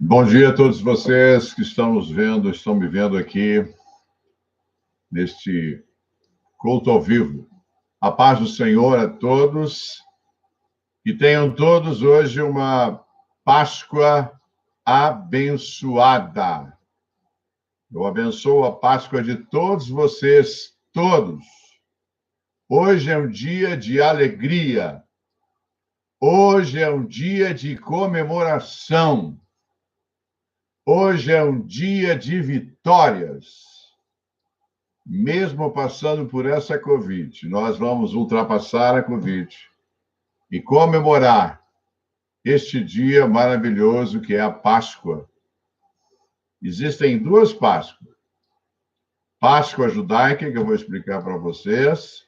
Bom dia a todos vocês que estão me vendo aqui neste culto ao vivo. A paz do Senhor a todos e tenham todos hoje uma Páscoa abençoada. Eu abençoo a Páscoa de todos vocês, todos. Hoje é um dia de alegria. Hoje é um dia de comemoração. Hoje é um dia de vitórias. Mesmo passando por essa Covid, nós vamos ultrapassar a Covid e comemorar este dia maravilhoso que é a Páscoa. Existem duas Páscoas. Páscoa judaica, que eu vou explicar para vocês,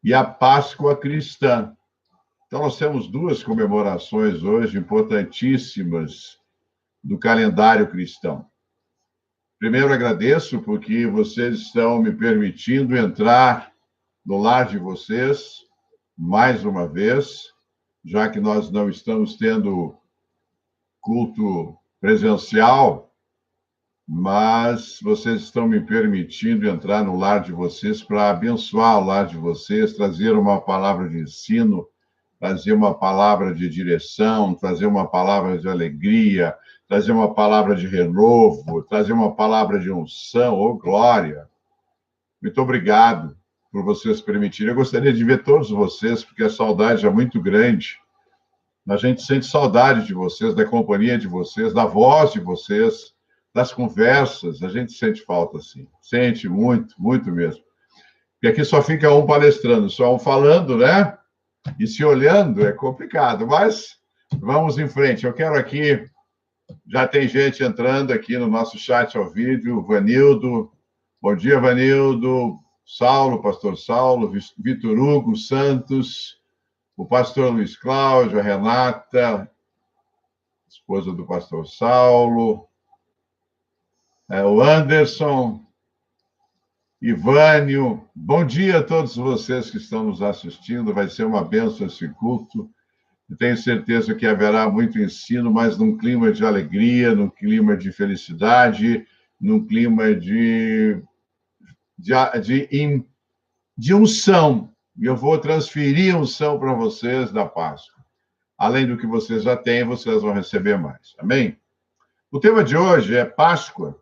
e a Páscoa cristã. Então, nós temos duas comemorações hoje importantíssimas do calendário cristão. Primeiro, agradeço porque vocês estão me permitindo entrar no lar de vocês mais uma vez, já que nós não estamos tendo culto presencial, mas vocês estão me permitindo entrar no lar de vocês para abençoar o lar de vocês, trazer uma palavra de ensino, trazer uma palavra de direção, trazer uma palavra de alegria, trazer uma palavra de renovo, trazer uma palavra de unção, ou glória. Muito obrigado por vocês permitirem. Eu gostaria de ver todos vocês, porque a saudade é muito grande. A gente sente saudade de vocês, da companhia de vocês, da voz de vocês, das conversas. A gente sente falta, sim. Sente muito, muito mesmo. Porque aqui só fica um palestrando, só um falando, né? E se olhando é complicado, mas vamos em frente. Eu quero aqui, já tem gente entrando aqui no nosso chat ao vídeo, Vanildo, bom dia, Vanildo, Saulo, pastor Saulo, Vitor Hugo Santos, o pastor Luiz Cláudio, a Renata, esposa do pastor Saulo, o Anderson, Ivânio, bom dia a todos vocês que estão nos assistindo, vai ser uma bênção esse culto, eu tenho certeza que haverá muito ensino, mas num clima de alegria, num clima de felicidade, num clima de unção, e eu vou transferir unção para vocês da Páscoa. Além do que vocês já têm, vocês vão receber mais, amém? O tema de hoje é Páscoa,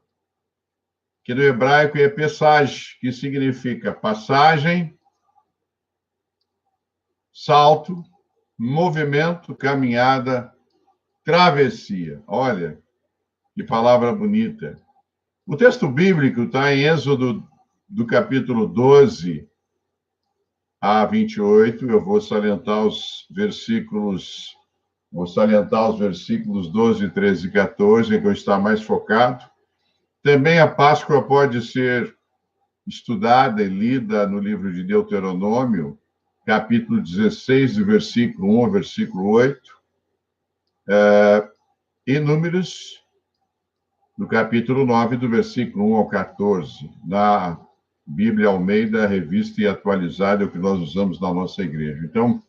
que no hebraico é Pesach, que significa passagem, salto, movimento, caminhada, travessia. Olha, que palavra bonita. O texto bíblico está em Êxodo, do capítulo 12 a 28. Eu vou salientar os versículos 12, 13 e 14, em que eu estou mais focado. Também a Páscoa pode ser estudada e lida no livro de Deuteronômio, capítulo 16, do versículo 1 ao versículo 8, e Números, no capítulo 9, do versículo 1 ao 14, na Bíblia Almeida, revista e atualizada, é o que nós usamos na nossa igreja. Então,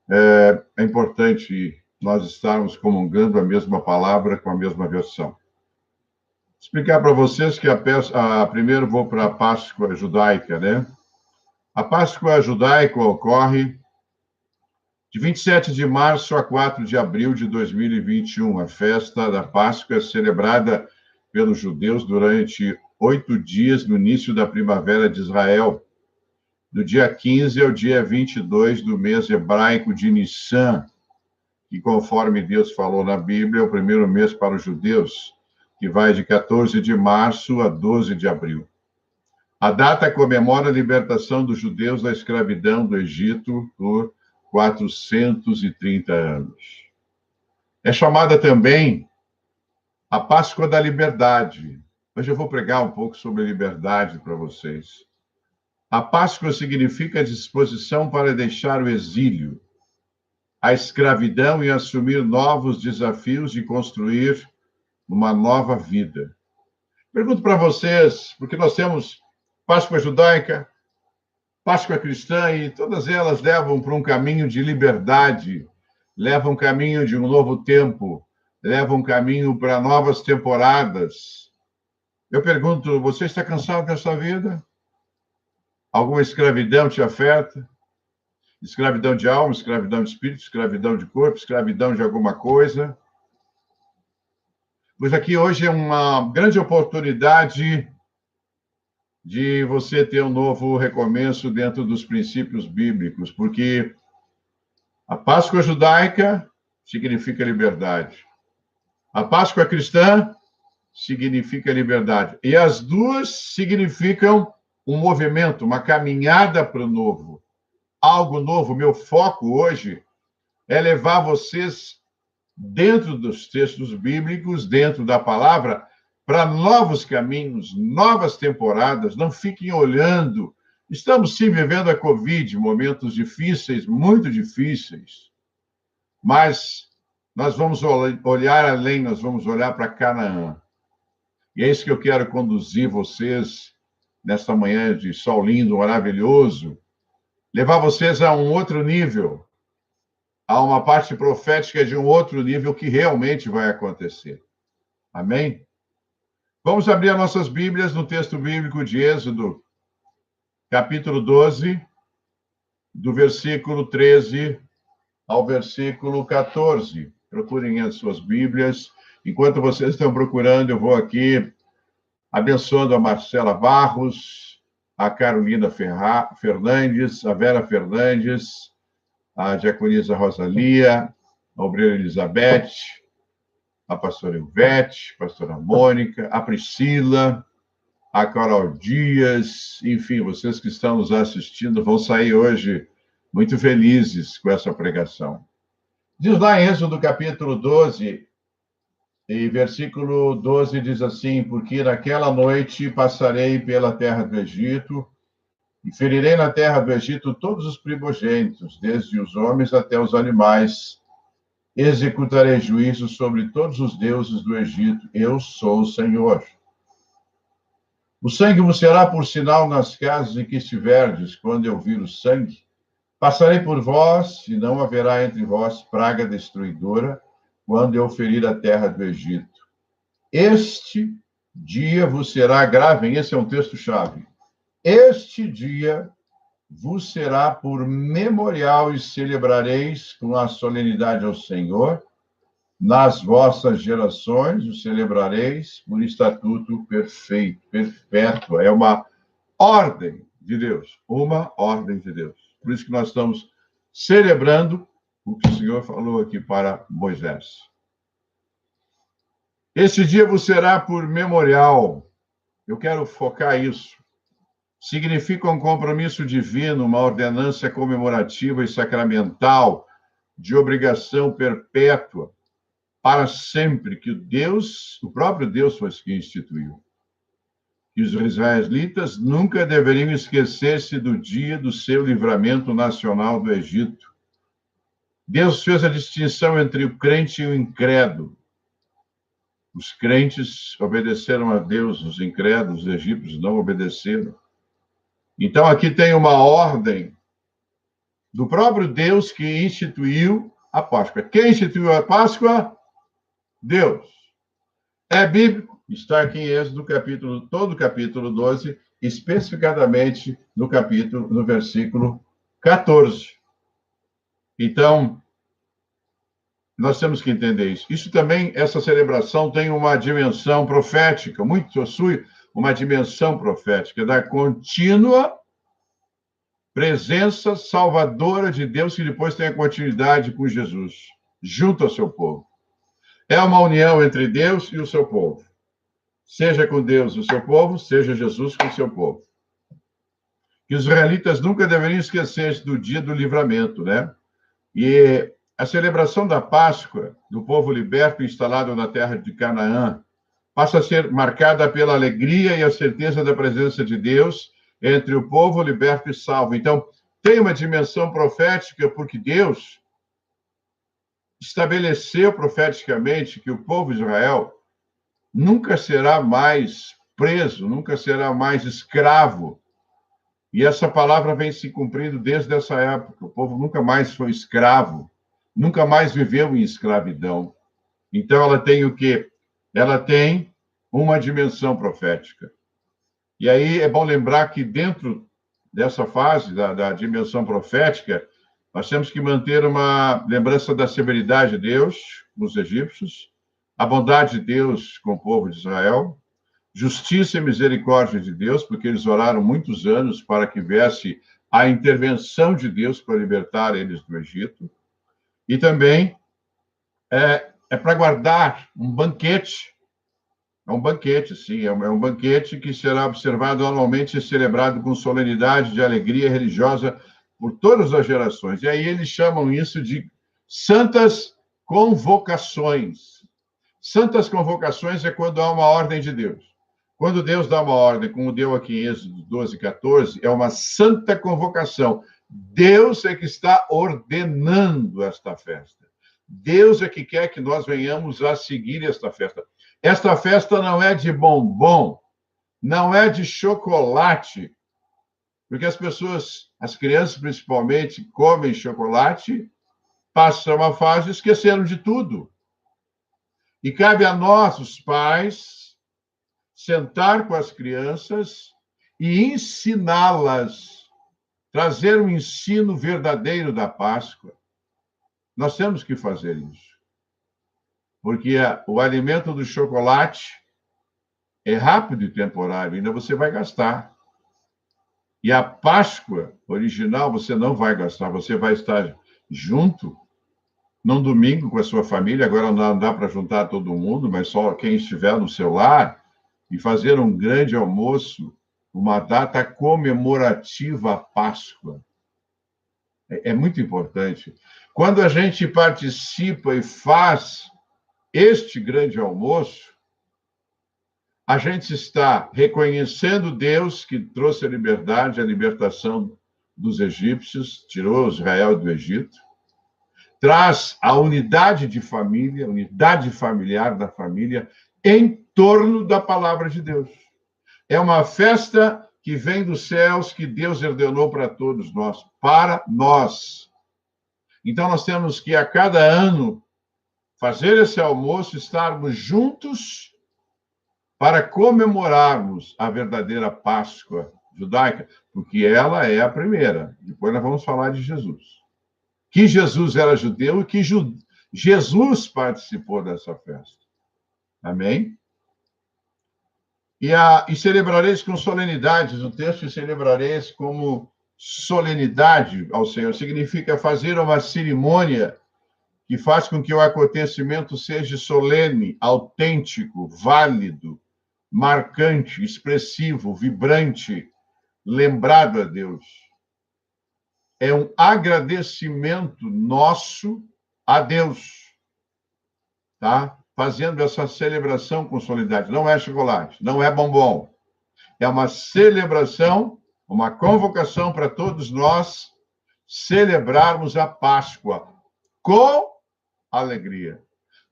é importante nós estarmos comungando a mesma palavra com a mesma versão. Explicar para vocês que primeiro vou para a Páscoa judaica, né? A Páscoa judaica ocorre de 27 de março a 4 de abril de 2021. A festa da Páscoa é celebrada pelos judeus durante 8 dias no início da primavera de Israel, do dia 15 ao dia 22 do mês hebraico de Nissan, que, conforme Deus falou na Bíblia, é o primeiro mês para os judeus, que vai de 14 de março a 12 de abril. A data comemora a libertação dos judeus da escravidão do Egito por 430 anos. É chamada também a Páscoa da Liberdade. Hoje eu vou pregar um pouco sobre liberdade para vocês. A Páscoa significa a disposição para deixar o exílio, a escravidão e assumir novos desafios e construir uma nova vida. Pergunto para vocês, porque nós temos Páscoa judaica, Páscoa cristã, e todas elas levam para um caminho de liberdade, levam um caminho de um novo tempo, leva um caminho para novas temporadas. Eu pergunto, você está cansado dessa vida? Alguma escravidão te afeta? Escravidão de alma, escravidão de espírito, escravidão de corpo, escravidão de alguma coisa? Pois aqui hoje é uma grande oportunidade de você ter um novo recomeço dentro dos princípios bíblicos, porque a Páscoa judaica significa liberdade. A Páscoa cristã significa liberdade. E as duas significam um movimento, uma caminhada para o novo. Algo novo. Meu foco hoje é levar vocês dentro dos textos bíblicos, dentro da palavra, para novos caminhos, novas temporadas. Não fiquem olhando. Estamos sim vivendo a Covid, momentos difíceis, muito difíceis, mas nós vamos olhar além, nós vamos olhar para Canaã. E é isso que eu quero conduzir vocês nesta manhã de sol lindo, maravilhoso, levar vocês a um outro nível, a uma parte profética de um outro nível que realmente vai acontecer. Amém? Vamos abrir as nossas Bíblias no texto bíblico de Êxodo, capítulo 12, do versículo 13 ao versículo 14. Procurem as suas Bíblias. Enquanto vocês estão procurando, eu vou aqui abençoando a Marcela Barros, a Carolina Fernandes, a Vera Fernandes, a diaconisa Rosalia, a obreira Elizabeth, a pastora Ivete, a pastora Mônica, a Priscila, a Carol Dias, enfim, vocês que estão nos assistindo vão sair hoje muito felizes com essa pregação. Diz lá em Êxodo capítulo 12, e versículo 12 diz assim: porque naquela noite passarei pela terra do Egito, e ferirei na terra do Egito todos os primogênitos, desde os homens até os animais. Executarei juízo sobre todos os deuses do Egito. Eu sou o Senhor. O sangue vos será por sinal nas casas em que estiverdes. Quando eu vir o sangue, passarei por vós, e não haverá entre vós praga destruidora, quando eu ferir a terra do Egito. Este dia vos será grave. Esse é um texto-chave. Este dia vos será por memorial e celebrareis com a solenidade ao Senhor. Nas vossas gerações o celebrareis por estatuto perfeito, perpétuo. É uma ordem de Deus, uma ordem de Deus. Por isso que nós estamos celebrando o que o Senhor falou aqui para Moisés. Este dia vos será por memorial. Eu quero focar isso. Significa um compromisso divino, uma ordenança comemorativa e sacramental de obrigação perpétua para sempre, que o próprio Deus foi quem instituiu. Que os israelitas nunca deveriam esquecer-se do dia do seu livramento nacional do Egito. Deus fez a distinção entre o crente e o incrédulo. Os crentes obedeceram a Deus, os incrédulos, os egípcios não obedeceram. Então, aqui tem uma ordem do próprio Deus que instituiu a Páscoa. Quem instituiu a Páscoa? Deus. É bíblico, está aqui em Êxodo, todo o capítulo 12, especificadamente no versículo 14. Então, nós temos que entender isso. Isso também, essa celebração tem uma dimensão profética, muito possui uma dimensão profética da contínua presença salvadora de Deus, que depois tem a continuidade com Jesus, junto ao seu povo. É uma união entre Deus e o seu povo. Seja com Deus o seu povo, seja Jesus com o seu povo. Que os israelitas nunca deveriam esquecer do dia do livramento, né? E a celebração da Páscoa, do povo liberto instalado na terra de Canaã, passa a ser marcada pela alegria e a certeza da presença de Deus entre o povo liberto e salvo. Então, tem uma dimensão profética, porque Deus estabeleceu profeticamente que o povo de Israel nunca será mais preso, nunca será mais escravo. E essa palavra vem se cumprindo desde essa época. O povo nunca mais foi escravo, nunca mais viveu em escravidão. Então, ela tem o quê? Ela tem uma dimensão profética. E aí é bom lembrar que dentro dessa fase da dimensão profética, nós temos que manter uma lembrança da severidade de Deus com os egípcios, a bondade de Deus com o povo de Israel, justiça e misericórdia de Deus, porque eles oraram muitos anos para que viesse a intervenção de Deus para libertar eles do Egito. E também é para guardar um banquete. É um banquete, sim, é um banquete que será observado anualmente e celebrado com solenidade de alegria religiosa por todas as gerações. E aí eles chamam isso de santas convocações. Santas convocações é quando há uma ordem de Deus. Quando Deus dá uma ordem, como deu aqui em Êxodo 12, 14, é uma santa convocação. Deus é que está ordenando esta festa. Deus é que quer que nós venhamos a seguir esta festa. Esta festa não é de bombom, não é de chocolate, porque as pessoas, as crianças principalmente, comem chocolate, passam uma fase e esqueceram de tudo. E cabe a nós, os pais, sentar com as crianças e ensiná-las, trazer um ensino verdadeiro da Páscoa. Nós temos que fazer isso. Porque o alimento do chocolate é rápido e temporário, ainda você vai gastar. E a Páscoa original você não vai gastar, você vai estar junto num domingo com a sua família. Agora não dá para juntar todo mundo, mas só quem estiver no seu lar, e fazer um grande almoço, uma data comemorativa à Páscoa. É muito importante. Quando a gente participa e faz este grande almoço, a gente está reconhecendo Deus que trouxe a liberdade, a libertação dos egípcios, tirou Israel do Egito, traz a unidade de família, unidade familiar da família, em torno da palavra de Deus. É uma festa que vem dos céus, que Deus ordenou para todos nós, para nós. Então, nós temos que, a cada ano, fazer esse almoço, estarmos juntos para comemorarmos a verdadeira Páscoa judaica, porque ela é a primeira. Depois nós vamos falar de Jesus. Que Jesus era judeu e que Jesus participou dessa festa. Amém? E celebrareis com solenidades, o texto de celebrareis como solenidade ao Senhor, significa fazer uma cerimônia que faz com que o acontecimento seja solene, autêntico, válido, marcante, expressivo, vibrante, lembrado a Deus. É um agradecimento nosso a Deus, tá? Fazendo essa celebração com solenidade. Não é chocolate, não é bombom. É uma celebração, uma convocação para todos nós celebrarmos a Páscoa com alegria,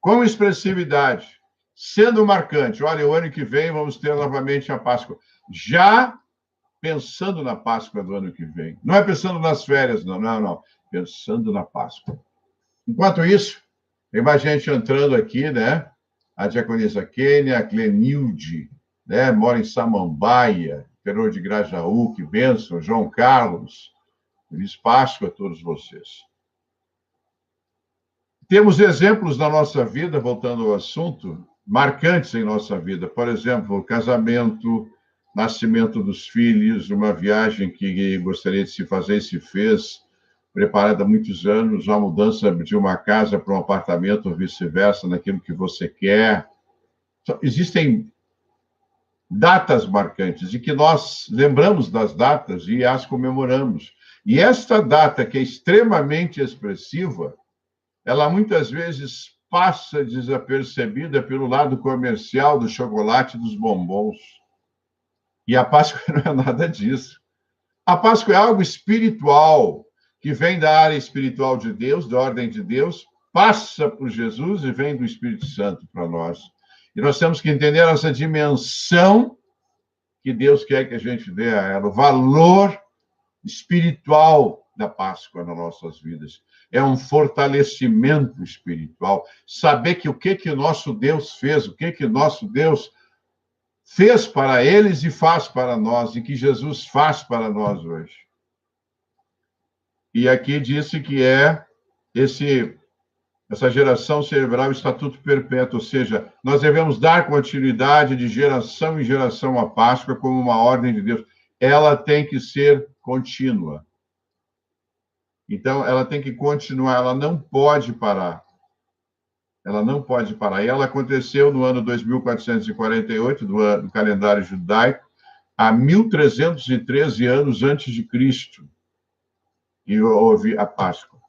com expressividade, sendo marcante. Olha, o ano que vem vamos ter novamente a Páscoa. Já pensando na Páscoa do ano que vem. Não é pensando nas férias, não, não, não. Pensando na Páscoa. Enquanto isso, tem mais gente entrando aqui, né? A diaconisa Kênia, a Clenilde, né? Mora em Samambaia, interior de Grajaú, que bênção. João Carlos, feliz Páscoa a todos vocês. Temos exemplos na nossa vida, voltando ao assunto, marcantes em nossa vida. Por exemplo, o casamento, nascimento dos filhos, uma viagem que gostaria de se fazer e se fez, preparada há muitos anos, a mudança de uma casa para um apartamento ou vice-versa, naquilo que você quer. Então, existem datas marcantes e que nós lembramos das datas e as comemoramos. E esta data, que é extremamente expressiva, ela muitas vezes passa desapercebida pelo lado comercial do chocolate e dos bombons. E a Páscoa não é nada disso. A Páscoa é algo espiritual, que vem da área espiritual de Deus, da ordem de Deus, passa por Jesus e vem do Espírito Santo para nós. E nós temos que entender essa dimensão que Deus quer que a gente dê a ela, o valor espiritual da Páscoa nas nossas vidas. é um fortalecimento espiritual. Saber que o que o nosso Deus fez, o que o nosso Deus fez para eles e faz para nós, e que Jesus faz para nós hoje. E aqui disse que é essa geração cerebral estatuto perpétuo, ou seja, nós devemos dar continuidade de geração em geração à Páscoa como uma ordem de Deus. Ela tem que ser contínua. Então, ela tem que continuar, ela não pode parar. Ela não pode parar. E ela aconteceu no ano 2448, do calendário judaico, há 1313 anos antes de Cristo. E houve a Páscoa.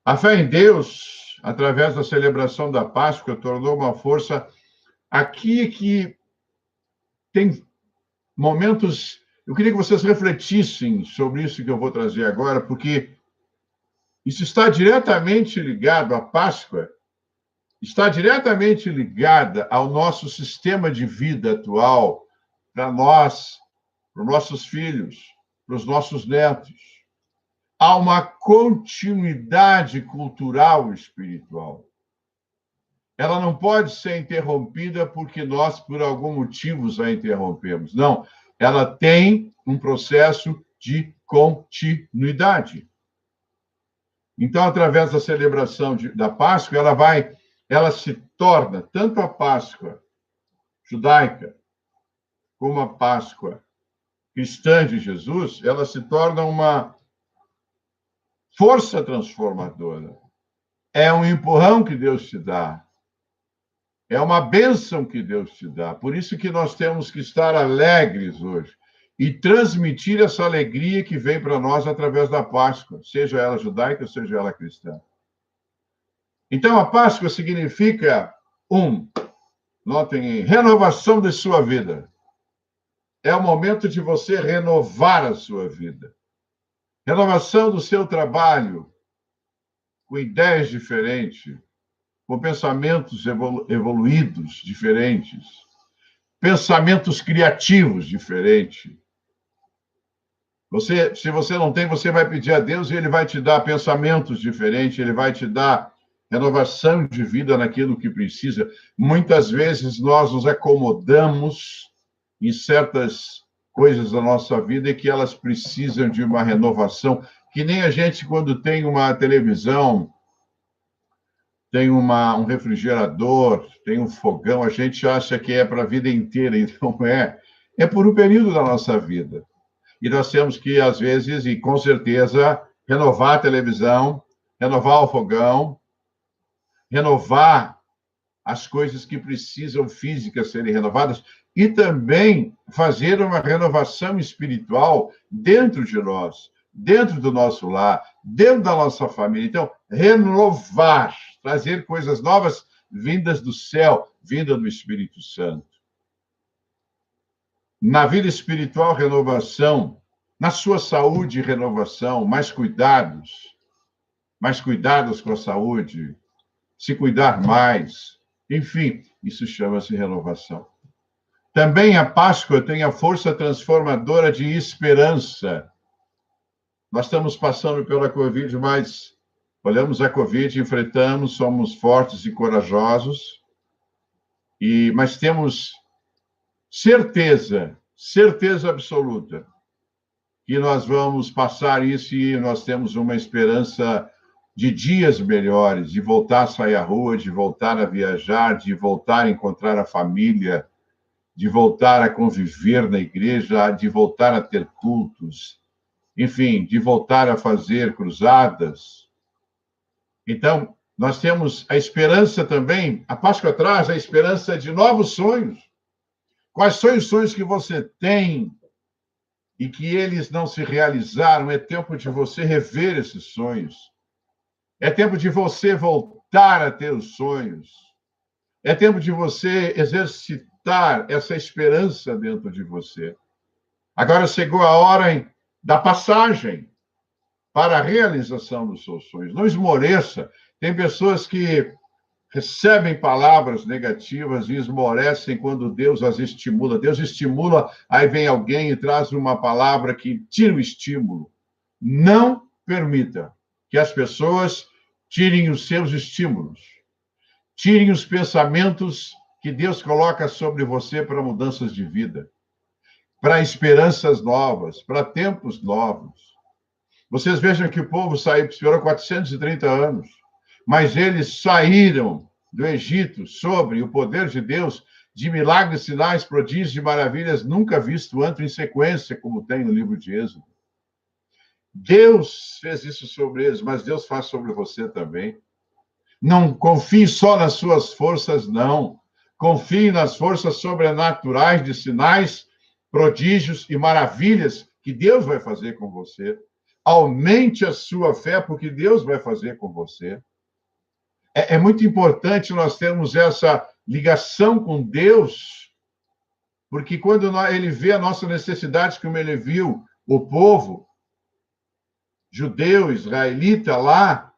A fé em Deus, através da celebração da Páscoa, tornou uma força aqui que tem momentos... Eu queria que vocês refletissem sobre isso que eu vou trazer agora, porque isso está diretamente ligado à Páscoa, está diretamente ligada ao nosso sistema de vida atual, para nós, para os nossos filhos, para os nossos netos. Há uma continuidade cultural e espiritual. Ela não pode ser interrompida porque nós, por algum motivo, a interrompemos. Não, ela tem um processo de continuidade. Então, através da celebração da Páscoa, ela se torna, tanto a Páscoa judaica como a Páscoa cristã de Jesus, ela se torna uma força transformadora. É um empurrão que Deus te dá. É uma bênção que Deus te dá. Por isso que nós temos que estar alegres hoje e transmitir essa alegria que vem para nós através da Páscoa, seja ela judaica, seja ela cristã. Então, a Páscoa significa, notem, renovação de sua vida. É o momento de você renovar a sua vida. Renovação do seu trabalho, com ideias diferentes, com pensamentos evoluídos diferentes, pensamentos criativos diferentes. Se você não tem, você vai pedir a Deus e Ele vai te dar pensamentos diferentes, Ele vai te dar renovação de vida naquilo que precisa. Muitas vezes nós nos acomodamos em certas coisas da nossa vida e que elas precisam de uma renovação, que nem a gente, quando tem uma televisão, tem um refrigerador, tem um fogão, a gente acha que é para a vida inteira, e não é. É por um período da nossa vida. E nós temos que, às vezes, e com certeza, renovar a televisão, renovar o fogão, renovar as coisas que precisam físicas serem renovadas e também fazer uma renovação espiritual dentro de nós, dentro do nosso lar, dentro da nossa família. Então, renovar, trazer coisas novas vindas do céu, vinda do Espírito Santo. Na vida espiritual, renovação. Na sua saúde, renovação. Mais cuidados com a saúde. Se cuidar mais. Enfim, isso chama-se renovação. Também a Páscoa tem a força transformadora de esperança. Nós estamos passando pela Covid, mas olhamos a Covid, enfrentamos, somos fortes e corajosos, mas temos certeza absoluta que nós vamos passar isso e nós temos uma esperança de dias melhores, de voltar a sair à rua, de voltar a viajar, de voltar a encontrar a família, de voltar a conviver na igreja, de voltar a ter cultos, enfim, de voltar a fazer cruzadas. Então, nós temos a esperança também, a Páscoa traz a esperança de novos sonhos. Quais são os sonhos que você tem e que eles não se realizaram? É tempo de você rever esses sonhos. É tempo de você voltar a ter os sonhos. É tempo de você exercitar essa esperança dentro de você. Agora chegou a hora da passagem para a realização dos seus sonhos. Não esmoreça. Tem pessoas que recebem palavras negativas e esmorecem quando Deus as estimula. Deus estimula, aí vem alguém e traz uma palavra que tira o estímulo. Não permita que as pessoas tirem os seus estímulos, tirem os pensamentos que Deus coloca sobre você para mudanças de vida, para esperanças novas, para tempos novos. Vocês vejam que o povo esperou 430 anos, mas eles saíram do Egito sob o poder de Deus, de milagres, sinais, prodígios e maravilhas nunca visto antes em sequência, como tem no livro de Êxodo. Deus fez isso sobre eles, mas Deus faz sobre você também. Não confie só nas suas forças, não. Confie nas forças sobrenaturais de sinais, prodígios e maravilhas que Deus vai fazer com você. Aumente a sua fé, porque Deus vai fazer com você. É muito importante nós termos essa ligação com Deus, porque quando ele vê a nossa necessidade, como ele viu o povo judeu, israelita lá,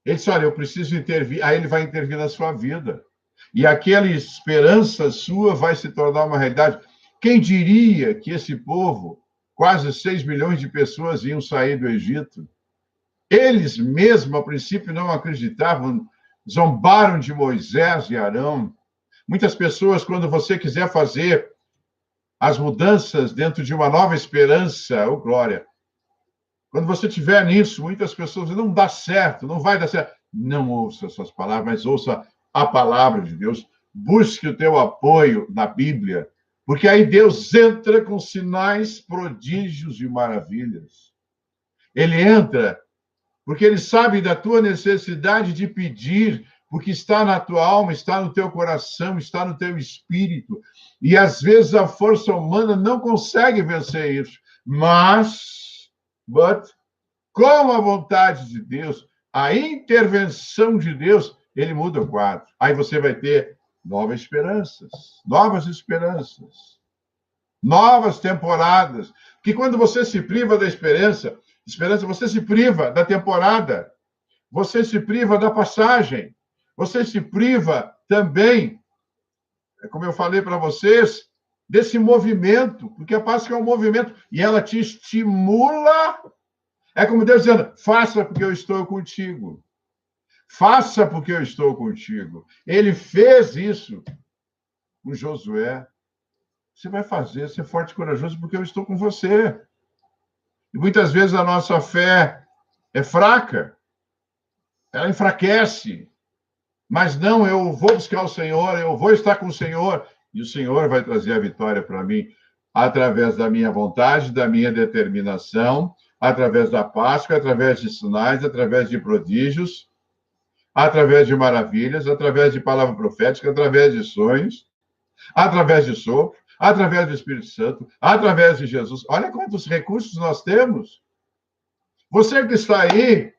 ele disse, olha, eu preciso intervir, aí ele vai intervir na sua vida. E aquela esperança sua vai se tornar uma realidade. Quem diria que esse povo, quase 6 milhões de pessoas, iam sair do Egito? Eles mesmos, a princípio, não acreditavam, zombaram de Moisés e Arão. Muitas pessoas, quando você quiser fazer as mudanças dentro de uma nova esperança, oh glória, quando você estiver nisso, muitas pessoas dizem, não dá certo, não vai dar certo. Não ouça essas palavras, mas ouça a palavra de Deus. Busque o teu apoio na Bíblia, porque aí Deus entra com sinais, prodígios e maravilhas. Ele entra porque ele sabe da tua necessidade de pedir, porque está na tua alma, está no teu coração, está no teu espírito. E às vezes a força humana não consegue vencer isso. Mas, com a vontade de Deus, a intervenção de Deus, ele muda o quadro. Aí você vai ter novas esperanças, novas temporadas. Que quando você se priva da esperança, você se priva da temporada, você se priva da passagem, você se priva também, como eu falei para vocês, desse movimento, porque a Páscoa é um movimento e ela te estimula. É como Deus dizendo, faça porque eu estou contigo. Faça porque eu estou contigo. Ele fez isso com Josué. Você vai fazer, ser forte e corajoso porque eu estou com você. E muitas vezes a nossa fé é fraca, ela enfraquece. Mas não, eu vou buscar o Senhor, eu vou estar com o Senhor, e o Senhor vai trazer a vitória para mim, através da minha vontade, da minha determinação, através da Páscoa, através de sinais, através de prodígios, através de maravilhas, através de palavra profética, através de sonhos, através de sopro, através do Espírito Santo, através de Jesus. Olha quantos recursos nós temos. Você que está aí,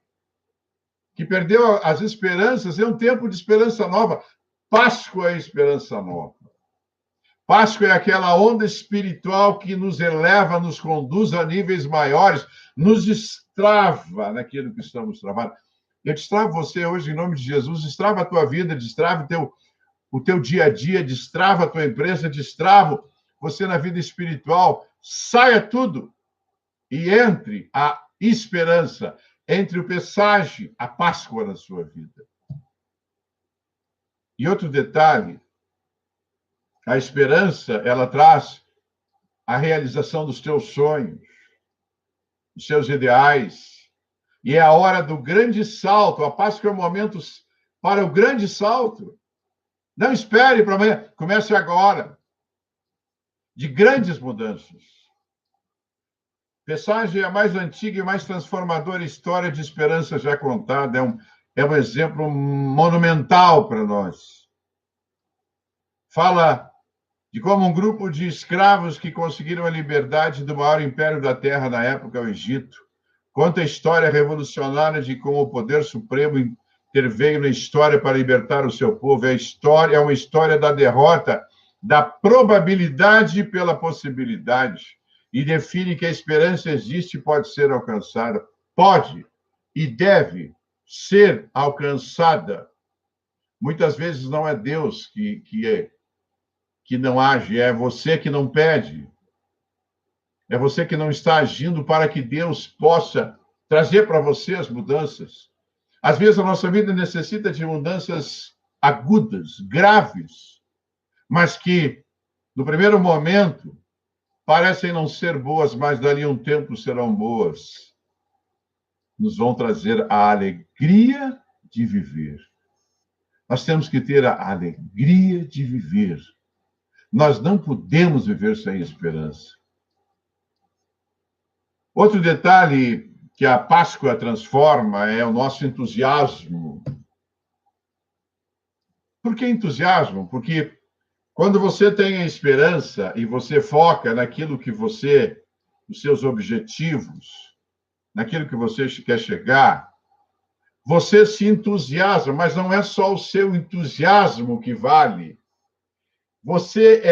que perdeu as esperanças, é um tempo de esperança nova. Páscoa é esperança nova. Páscoa é aquela onda espiritual que nos eleva, nos conduz a níveis maiores, nos destrava naquilo que estamos travando. Eu destravo você hoje, em nome de Jesus, destrava a tua vida, destrava o teu dia a dia, destrava a tua empresa, destrava você na vida espiritual. Saia tudo e entre a esperança, entre o Pessage, a Páscoa na sua vida. E outro detalhe, a esperança, ela traz a realização dos teus sonhos, dos seus ideais. E é a hora do grande salto. A Páscoa é o momento para o grande salto. Não espere para amanhã, comece agora. De grandes mudanças. Pessage é a mais antiga e mais transformadora história de esperança já contada. É um exemplo monumental para nós. Fala de como um grupo de escravos que conseguiram a liberdade do maior império da Terra na época, o Egito. Conta a história revolucionária de como o poder supremo interveio na história para libertar o seu povo. É uma história da derrota, da probabilidade pela possibilidade. E define que a esperança existe e pode ser alcançada. Pode e deve ser alcançada. Muitas vezes não é Deus que não age, é você que não pede. É você que não está agindo para que Deus possa trazer para você as mudanças. Às vezes a nossa vida necessita de mudanças agudas, graves, mas que, no primeiro momento, parecem não ser boas, mas dali a um tempo serão boas. Nos vão trazer a alegria de viver. Nós temos que ter a alegria de viver. Nós não podemos viver sem esperança. Outro detalhe que a Páscoa transforma é o nosso entusiasmo. Por que entusiasmo? Porque quando você tem a esperança e você foca naquilo que você, os seus objetivos, naquilo que você quer chegar, você se entusiasma, mas não é só o seu entusiasmo que vale. Você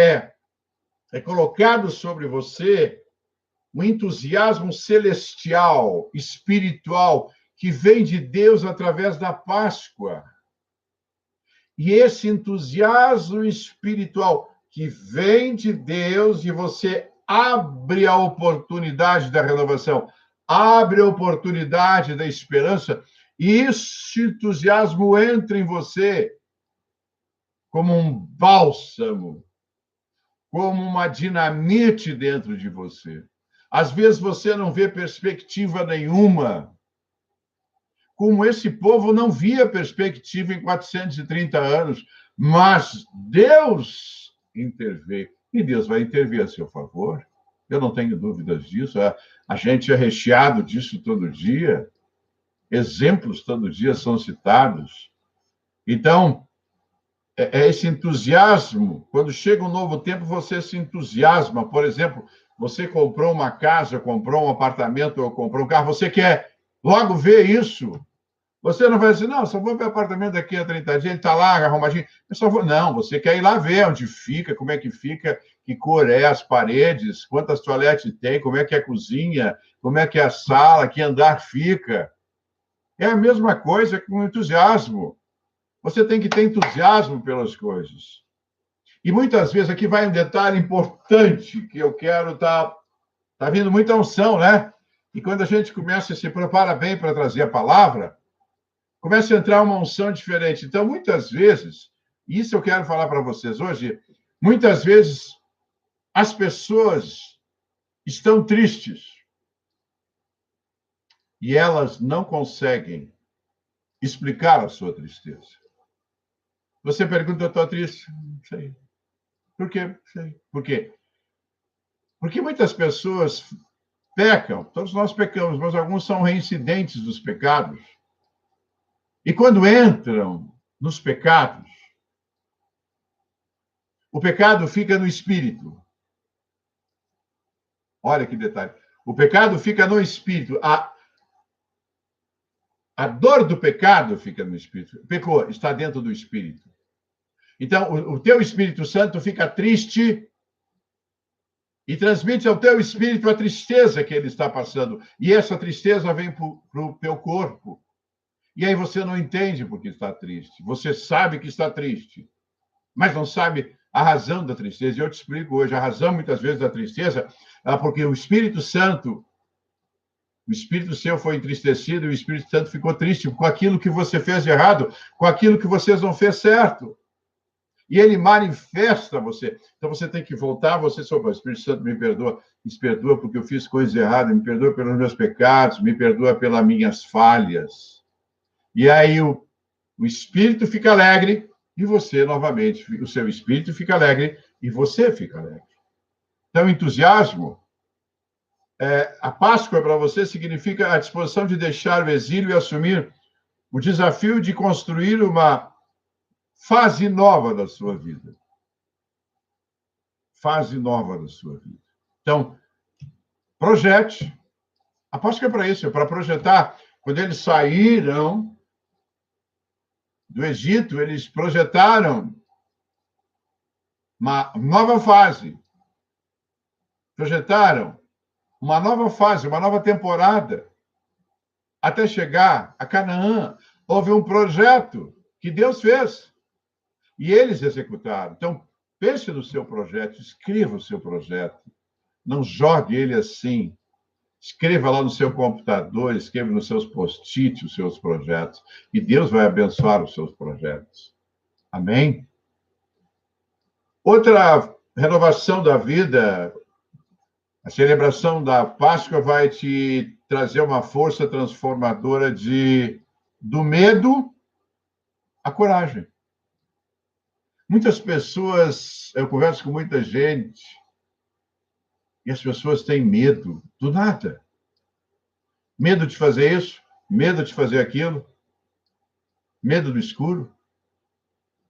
é colocado sobre você um entusiasmo celestial, espiritual, que vem de Deus através da Páscoa. E esse entusiasmo espiritual que vem de Deus e você abre a oportunidade da renovação, abre a oportunidade da esperança, e esse entusiasmo entra em você como um bálsamo, como uma dinamite dentro de você. Às vezes você não vê perspectiva nenhuma, como esse povo não via perspectiva em 430 anos, mas Deus interveio, e Deus vai intervir a seu favor. Eu não tenho dúvidas disso. A gente é recheado disso todo dia. Exemplos todo dia são citados. Então, esse entusiasmo, quando chega um novo tempo, você se entusiasma. Por exemplo, você comprou uma casa, comprou um apartamento ou comprou um carro, você quer logo ver isso. Você não vai dizer, não, só vou ver o apartamento daqui a 30 dias, ele está lá arrumadinho. Eu só vou... Não, você quer ir lá ver onde fica, como é que fica, que cor é as paredes, quantas toaletes tem, como é que é a cozinha, como é que é a sala, que andar fica. É a mesma coisa com entusiasmo. Você tem que ter entusiasmo pelas coisas. E muitas vezes, aqui vai um detalhe importante que eu quero, tá vindo muita unção, né? E quando a gente começa a se prepara bem para trazer a palavra, começa a entrar uma unção diferente. Então, muitas vezes, isso eu quero falar para vocês hoje, muitas vezes as pessoas estão tristes e elas não conseguem explicar a sua tristeza. Você pergunta, eu estou triste? Não sei. Por quê? Sei. Por quê? Porque muitas pessoas pecam, todos nós pecamos, mas alguns são reincidentes dos pecados. E quando entram nos pecados, o pecado fica no espírito. Olha que detalhe. O pecado fica no espírito. A dor do pecado fica no espírito. Pecou, está dentro do espírito. Então, o teu Espírito Santo fica triste e transmite ao teu espírito a tristeza que ele está passando. E essa tristeza vem para o teu corpo. E aí você não entende porque está triste. Você sabe que está triste, mas não sabe a razão da tristeza. E eu te explico hoje a razão, muitas vezes, da tristeza, porque o Espírito Santo, o Espírito seu foi entristecido e o Espírito Santo ficou triste com aquilo que você fez de errado, com aquilo que você não fez certo. E ele manifesta você. Então você tem que voltar, você soube, o Espírito Santo me perdoa porque eu fiz coisas erradas, me perdoa pelos meus pecados, me perdoa pelas minhas falhas. E aí o Espírito fica alegre e você, novamente, o seu Espírito fica alegre e você fica alegre. Então, entusiasmo, a Páscoa para você significa a disposição de deixar o exílio e assumir o desafio de construir uma fase nova da sua vida. Fase nova da sua vida. Então, projete. A Páscoa é para isso, é para projetar. Quando eles saíram do Egito, eles projetaram uma nova fase. Projetaram uma nova fase, uma nova temporada, até chegar a Canaã. Houve um projeto que Deus fez e eles executaram. Então, pense no seu projeto, escreva o seu projeto. Não jogue ele assim Escreva lá no seu computador, escreva nos seus post-it os seus projetos. E Deus vai abençoar os seus projetos. Amém? Outra renovação da vida, a celebração da Páscoa vai te trazer uma força transformadora do medo à coragem. Muitas pessoas, eu converso com muita gente, e as pessoas têm medo do nada. Medo de fazer isso, medo de fazer aquilo, medo do escuro,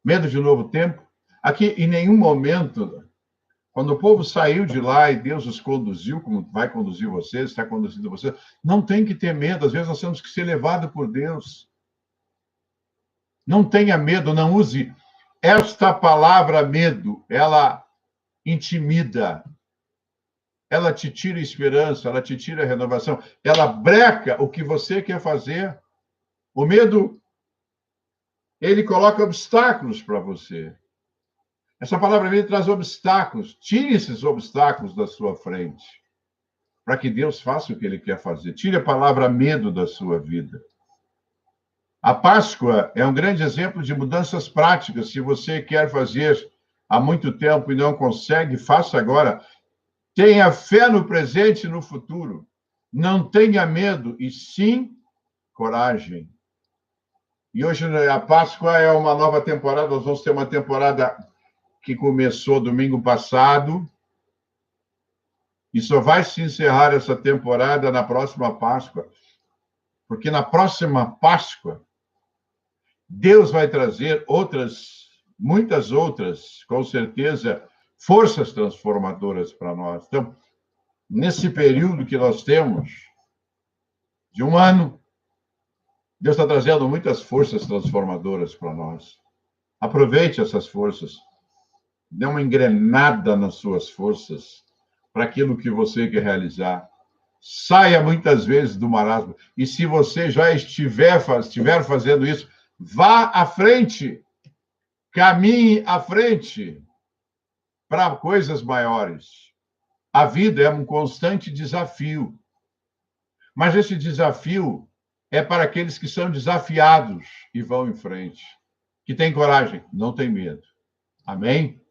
medo de um novo tempo. Aqui, em nenhum momento, quando o povo saiu de lá e Deus os conduziu, como vai conduzir vocês, está conduzindo vocês, não tem que ter medo. Às vezes nós temos que ser levados por Deus. Não tenha medo, não use esta palavra medo. Ela intimida, ela te tira esperança, ela te tira renovação, ela breca o que você quer fazer. O medo, ele coloca obstáculos para você. Essa palavra medo traz obstáculos. Tire esses obstáculos da sua frente, para que Deus faça o que ele quer fazer. Tire a palavra medo da sua vida. A Páscoa é um grande exemplo de mudanças práticas. Se você quer fazer há muito tempo e não consegue, faça agora. Tenha fé no presente e no futuro. Não tenha medo, e sim coragem. E hoje a Páscoa é uma nova temporada. Nós vamos ter uma temporada que começou domingo passado e só vai se encerrar essa temporada na próxima Páscoa. Porque na próxima Páscoa, Deus vai trazer muitas outras, com certeza, forças transformadoras para nós. Então, nesse período que nós temos, de um ano, Deus está trazendo muitas forças transformadoras para nós. Aproveite essas forças. Dê uma engrenada nas suas forças para aquilo que você quer realizar. Saia muitas vezes do marasmo. E se você já estiver fazendo isso, vá à frente. Caminhe à frente para coisas maiores. A vida é um constante desafio. Mas esse desafio é para aqueles que são desafiados e vão em frente. Que têm coragem, não tem medo. Amém?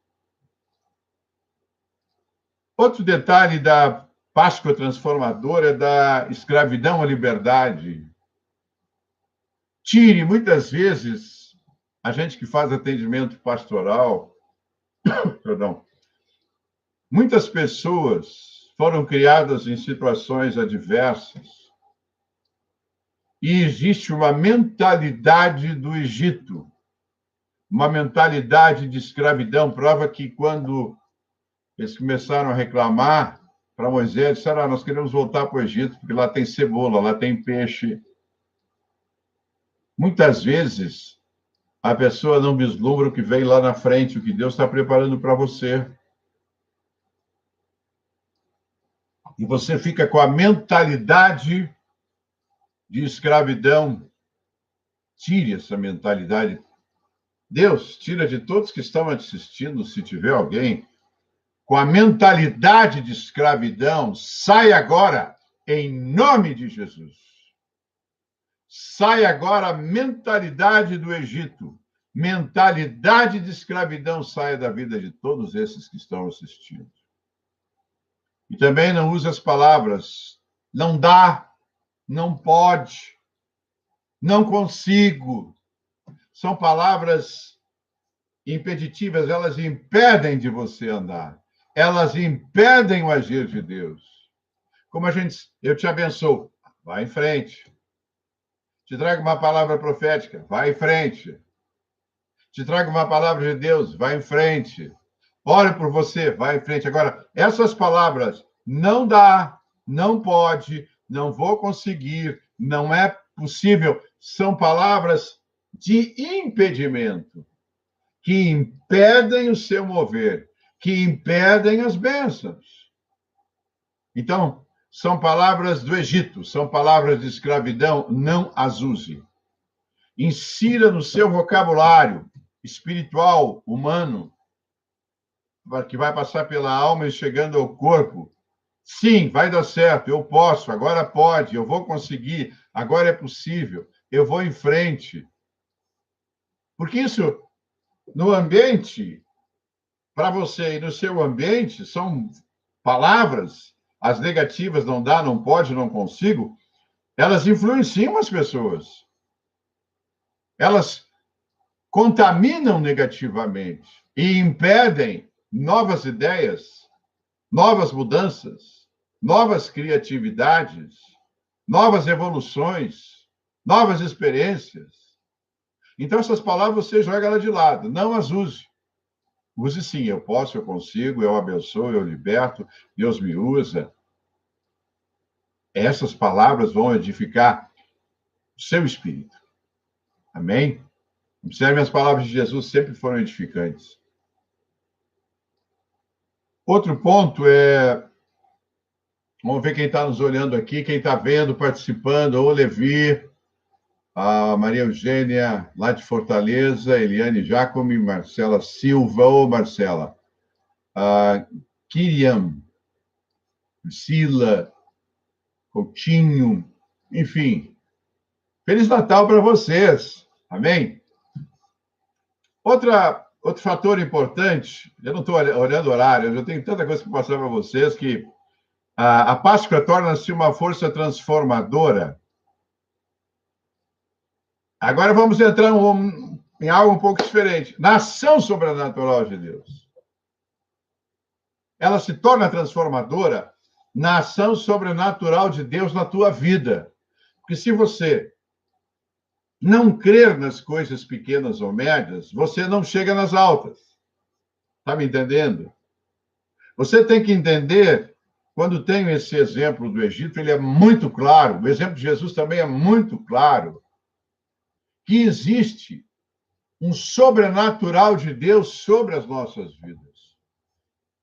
Outro detalhe da Páscoa transformadora é da escravidão à liberdade. Tire, muitas vezes, a gente que faz atendimento pastoral, perdão, muitas pessoas foram criadas em situações adversas e existe uma mentalidade do Egito, uma mentalidade de escravidão. Prova que quando eles começaram a reclamar para Moisés, disseram, nós queremos voltar para o Egito, porque lá tem cebola, lá tem peixe. Muitas vezes, a pessoa não vislumbra o que vem lá na frente, o que Deus está preparando para você. E você fica com a mentalidade de escravidão. Tire essa mentalidade. Deus, tira de todos que estão assistindo, se tiver alguém com a mentalidade de escravidão, sai agora, em nome de Jesus. Sai agora a mentalidade do Egito. Mentalidade de escravidão saia da vida de todos esses que estão assistindo. E também não use as palavras não dá, não pode, não consigo. São palavras impeditivas, elas impedem de você andar. Elas impedem o agir de Deus. Como eu te abençoo, vai em frente. Te trago uma palavra profética, vai em frente. Te trago uma palavra de Deus, vai em frente. Ore por você, vai em frente. Agora, essas palavras, não dá, não pode, não vou conseguir, não é possível, são palavras de impedimento, que impedem o seu mover, que impedem as bênçãos. Então, são palavras do Egito, são palavras de escravidão, não as use. Insira no seu vocabulário espiritual, humano, que vai passar pela alma e chegando ao corpo, Sim, vai dar certo, eu posso, agora pode, eu vou conseguir, agora é possível, eu vou em frente. Porque isso, no ambiente, para você e no seu ambiente, são palavras, as negativas não dá, não pode, não consigo, elas influenciam as pessoas. Elas contaminam negativamente e impedem novas ideias, novas mudanças, novas criatividades, novas evoluções, novas experiências. Então, essas palavras você joga ela de lado, não as use. Use sim, eu posso, eu consigo, eu abençoo, eu liberto, Deus me usa. Essas palavras vão edificar o seu espírito. Amém? Observe, as palavras de Jesus sempre foram edificantes. Outro ponto é, vamos ver quem está nos olhando aqui, quem está vendo, participando, ô Levi, a Maria Eugênia, lá de Fortaleza, Eliane Jacome, Marcela Silva, ô Marcela, a Kiriam, Priscila, Coutinho, enfim. Feliz Natal para vocês, amém? Outro fator importante, eu não estou olhando o horário, eu já tenho tanta coisa para passar para vocês, que a Páscoa torna-se uma força transformadora. Agora vamos entrar em algo um pouco diferente. Na ação sobrenatural de Deus. Ela se torna transformadora na ação sobrenatural de Deus na tua vida. Porque se você não crer nas coisas pequenas ou médias, você não chega nas altas. Está me entendendo? Você tem que entender, quando tenho esse exemplo do Egito, ele é muito claro, o exemplo de Jesus também é muito claro, que existe um sobrenatural de Deus sobre as nossas vidas,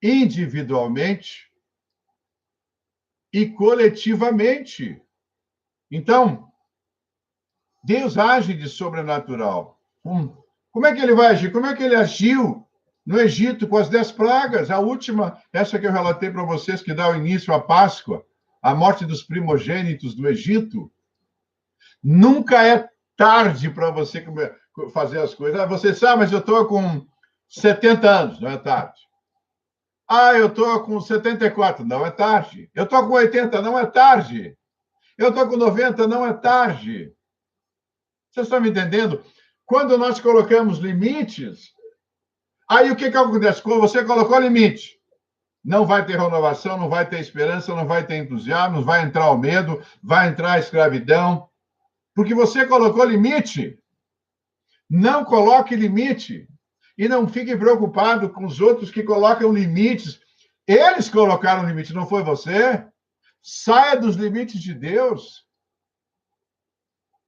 individualmente e coletivamente. Então, Deus age de sobrenatural. Como é que ele vai agir? Como é que ele agiu no Egito com as 10 pragas? A última, essa que eu relatei para vocês, que dá o início à Páscoa, a morte dos primogênitos do Egito. Nunca é tarde para você fazer as coisas. Ah, você sabe, mas eu estou com 70 anos, não é tarde. Ah, eu estou com 74, não é tarde. Eu estou com 80, não é tarde. Eu estou com 90, não é tarde. Vocês estão me entendendo? Quando nós colocamos limites, aí o que acontece? Quando você colocou limite, não vai ter renovação, não vai ter esperança, não vai ter entusiasmo, vai entrar o medo, vai entrar a escravidão, porque você colocou limite. Não coloque limite. E não fique preocupado com os outros que colocam limites. Eles colocaram limite, não foi você? Saia dos limites de Deus.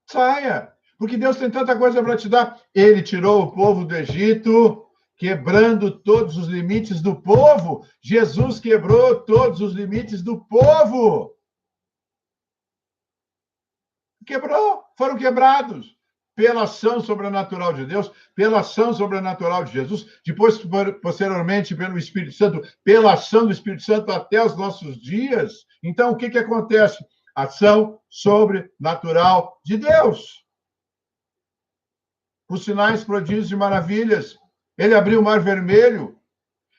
Saia. Porque Deus tem tanta coisa para te dar. Ele tirou o povo do Egito, quebrando todos os limites do povo. Jesus quebrou todos os limites do povo. Quebrou, foram quebrados pela ação sobrenatural de Deus, pela ação sobrenatural de Jesus, depois, posteriormente, pelo Espírito Santo, pela ação do Espírito Santo até os nossos dias. Então, o que acontece? Ação sobrenatural de Deus. Os sinais, prodígios e maravilhas. Ele abriu o Mar Vermelho.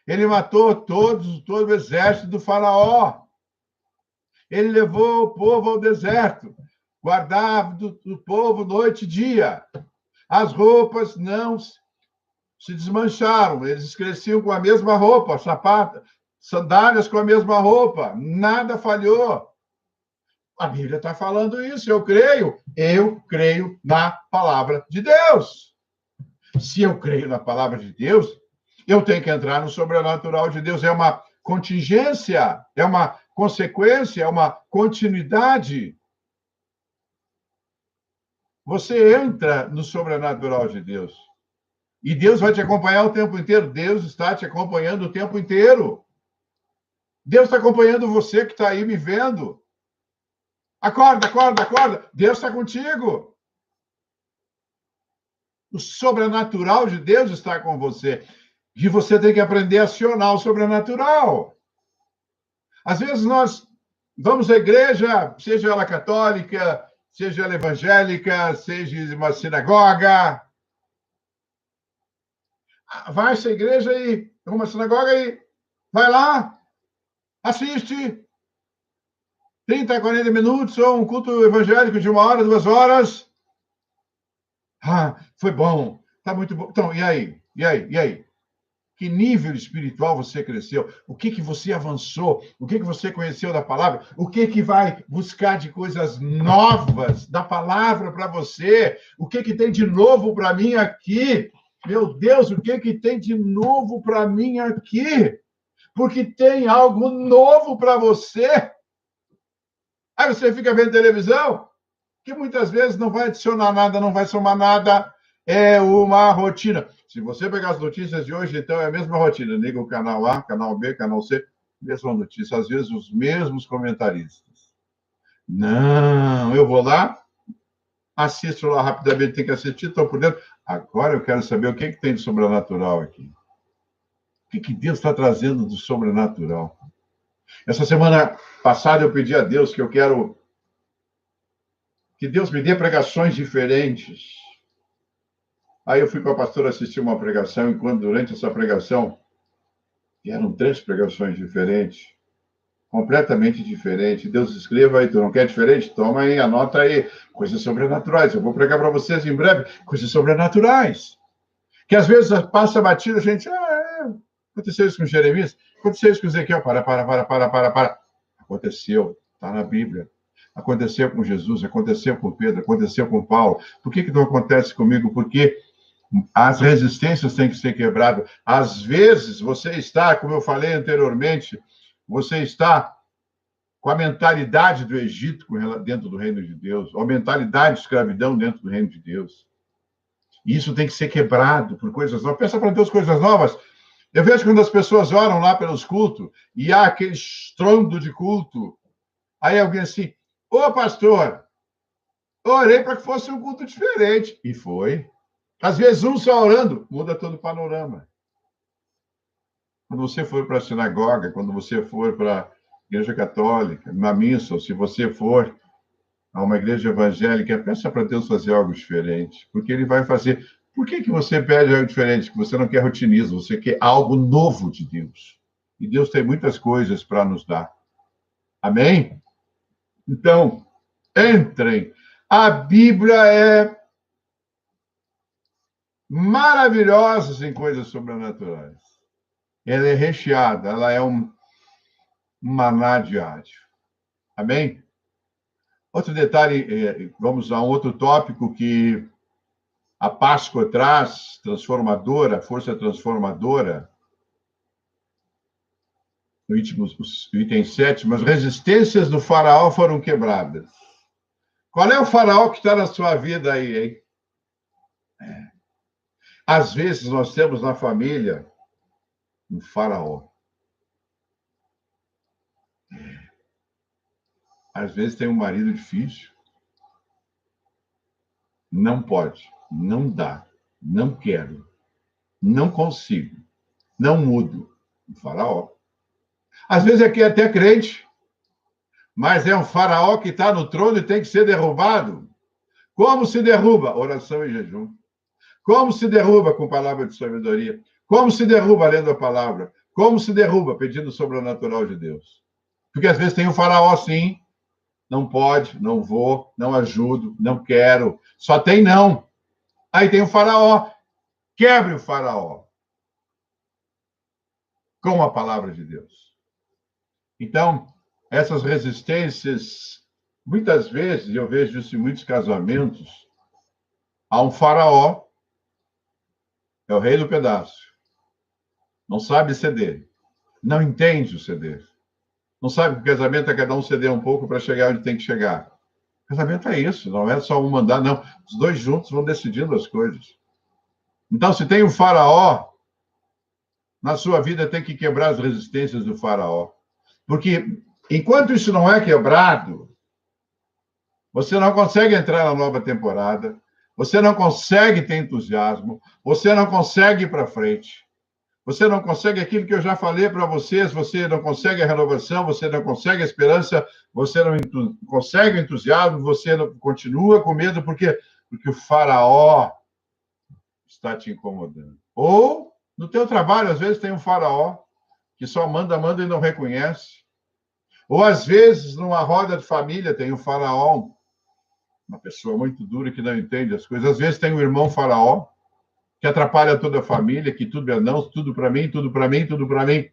Ele matou todo o exército do faraó. Ele levou o povo ao deserto. Guardava do povo noite e dia. As roupas não se desmancharam, eles cresciam com a mesma roupa, sapato, sandálias com a mesma roupa, nada falhou. A Bíblia está falando isso, eu creio na palavra de Deus. Se eu creio na palavra de Deus, eu tenho que entrar no sobrenatural de Deus. É uma contingência, é uma consequência, é uma continuidade. Você entra no sobrenatural de Deus. E Deus vai te acompanhar o tempo inteiro. Deus está te acompanhando o tempo inteiro. Deus está acompanhando você que está aí me vendo. Acorda, acorda, acorda. Deus está contigo. O sobrenatural de Deus está com você. E você tem que aprender a acionar o sobrenatural. Às vezes nós vamos à igreja, seja ela católica, seja ela evangélica, seja uma sinagoga. Vai a essa igreja e uma sinagoga e vai lá, assiste 30, 40 minutos, ou um culto evangélico de 1 hora, 2 horas. Foi bom, tá muito bom. Então, e aí? E aí? E aí? Que nível espiritual você cresceu? O que você avançou? O que você conheceu da palavra? O que vai buscar de coisas novas da palavra para você? O que tem de novo para mim aqui? Meu Deus, o que tem de novo para mim aqui? Porque tem algo novo para você. Aí você fica vendo televisão, que muitas vezes não vai adicionar nada, não vai somar nada, é uma rotina. Se você pegar as notícias de hoje, então é a mesma rotina. Liga o canal A, canal B, canal C, mesma notícia. Às vezes os mesmos comentaristas. Não, eu vou lá, assisto lá rapidamente, tem que assistir, estou por dentro. Agora eu quero saber o que tem de sobrenatural aqui. O que Deus está trazendo do sobrenatural? Essa semana passada eu pedi a Deus que eu quero que Deus me dê pregações diferentes. Aí eu fui com a pastora assistir uma pregação, e quando durante essa pregação, eram 3 pregações diferentes, completamente diferentes. Deus escreva aí, tu não quer diferente? Toma aí, anota aí, coisas sobrenaturais. Eu vou pregar para vocês em breve, coisas sobrenaturais. Que às vezes passa batido, a gente, aconteceu isso com Jeremias, aconteceu isso com Ezequiel, para. Aconteceu, está na Bíblia. Aconteceu com Jesus, aconteceu com Pedro, aconteceu com Paulo. Por que não acontece comigo? Porque as resistências têm que ser quebradas. Às vezes, você está, como eu falei anteriormente, você está com a mentalidade do Egito dentro do reino de Deus, ou a mentalidade de escravidão dentro do reino de Deus. E isso tem que ser quebrado por coisas novas. Peça para Deus coisas novas. Eu vejo quando as pessoas oram lá pelos cultos, e há aquele estrondo de culto. Aí alguém assim, pastor, orei para que fosse um culto diferente. E foi. Às vezes, um só orando, muda todo o panorama. Quando você for para a sinagoga, quando você for para a igreja católica, na missa, ou se você for a uma igreja evangélica, peça para Deus fazer algo diferente, porque Ele vai fazer. Por que você pede algo diferente? Porque você não quer rotinismo, você quer algo novo de Deus. E Deus tem muitas coisas para nos dar. Amém? Então, entrem. A Bíblia é maravilhosa em coisas sobrenaturais. Ela é recheada, ela é um maná diário. Amém? Outro detalhe, vamos a um outro tópico que a Páscoa traz, transformadora, força transformadora. No item 7, as resistências do faraó foram quebradas. Qual é o faraó que está na sua vida aí, hein? Às vezes nós temos na família um faraó. Às vezes tem um marido difícil. Não pode, não dá, não quero, não consigo, não mudo. Um faraó. Às vezes aqui é até crente, mas é um faraó que está no trono e tem que ser derrubado. Como se derruba? Oração e jejum. Como se derruba com palavra de sabedoria? Como se derruba lendo a palavra? Como se derruba pedindo o sobrenatural de Deus? Porque às vezes tem um faraó, sim, não pode, não vou, não ajudo, não quero, só tem não. Aí tem o faraó, quebre o faraó com a palavra de Deus. Então, essas resistências, muitas vezes, eu vejo isso em muitos casamentos, há um faraó, é o rei do pedaço, não sabe ceder, não entende o ceder, não sabe que o casamento é cada um ceder um pouco para chegar onde tem que chegar. O casamento é isso, não é só um mandar, não. Os dois juntos vão decidindo as coisas. Então, se tem um faraó, na sua vida tem que quebrar as resistências do faraó. Porque enquanto isso não é quebrado, você não consegue entrar na nova temporada, você não consegue ter entusiasmo, você não consegue ir para frente. Você não consegue aquilo que eu já falei para vocês, você não consegue a renovação, você não consegue a esperança, você não consegue o entusiasmo, você não continua com medo, porque o faraó está te incomodando. Ou, no teu trabalho, às vezes tem um faraó que só manda, manda e não reconhece. Ou, às vezes, numa roda de família, tem um faraó, uma pessoa muito dura que não entende as coisas. Às vezes tem um irmão faraó, que atrapalha toda a família, que tudo é não, tudo para mim, tudo para mim, tudo para mim.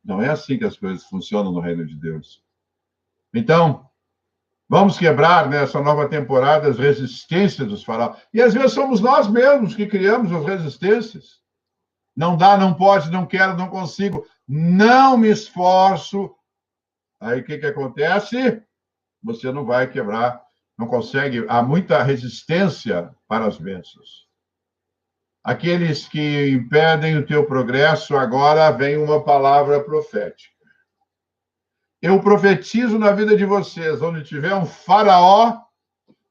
Não é assim que as coisas funcionam no reino de Deus. Então, vamos quebrar nessa nova temporada as resistências dos faraós. E às vezes somos nós mesmos que criamos as resistências. Não dá, não pode, não quero, não consigo, não me esforço. Aí o que acontece? Você não vai quebrar, não consegue. Há muita resistência para as bênçãos. Aqueles que impedem o teu progresso, agora vem uma palavra profética. Eu profetizo na vida de vocês, onde tiver um faraó,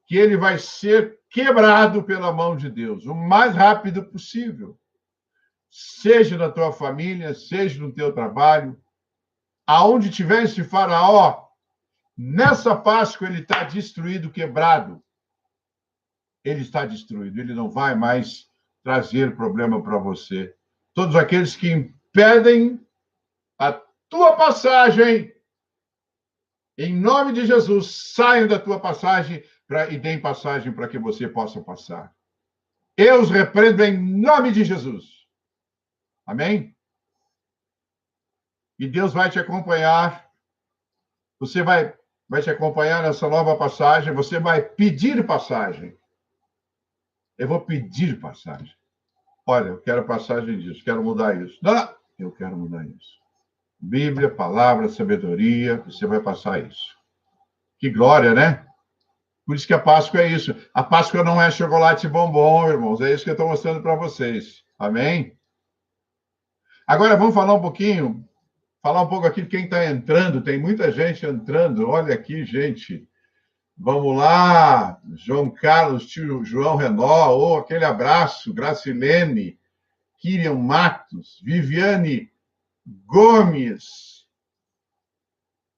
que ele vai ser quebrado pela mão de Deus, o mais rápido possível. Seja na tua família, seja no teu trabalho, aonde tiver esse faraó, nessa Páscoa ele está destruído, quebrado. Ele está destruído, ele não vai mais trazer problema para você. Todos aqueles que impedem a tua passagem, em nome de Jesus, saiam da tua passagem e deem passagem para que você possa passar. Eu os repreendo em nome de Jesus. Amém? E Deus vai te acompanhar. Você vai te acompanhar nessa nova passagem. Você vai pedir passagem. Eu vou pedir passagem. Olha, eu quero passagem disso, quero mudar isso. Não, eu quero mudar isso. Bíblia, palavra, sabedoria, você vai passar isso. Que glória, né? Por isso que a Páscoa é isso. A Páscoa não é chocolate e bombom, irmãos. É isso que eu estou mostrando para vocês. Amém? Agora vamos falar um pouco aqui de quem está entrando. Tem muita gente entrando. Olha aqui, gente. Vamos lá. João Carlos, tio João Renó. Oh, aquele abraço. Gracilene, Kirian Matos, Viviane Gomes,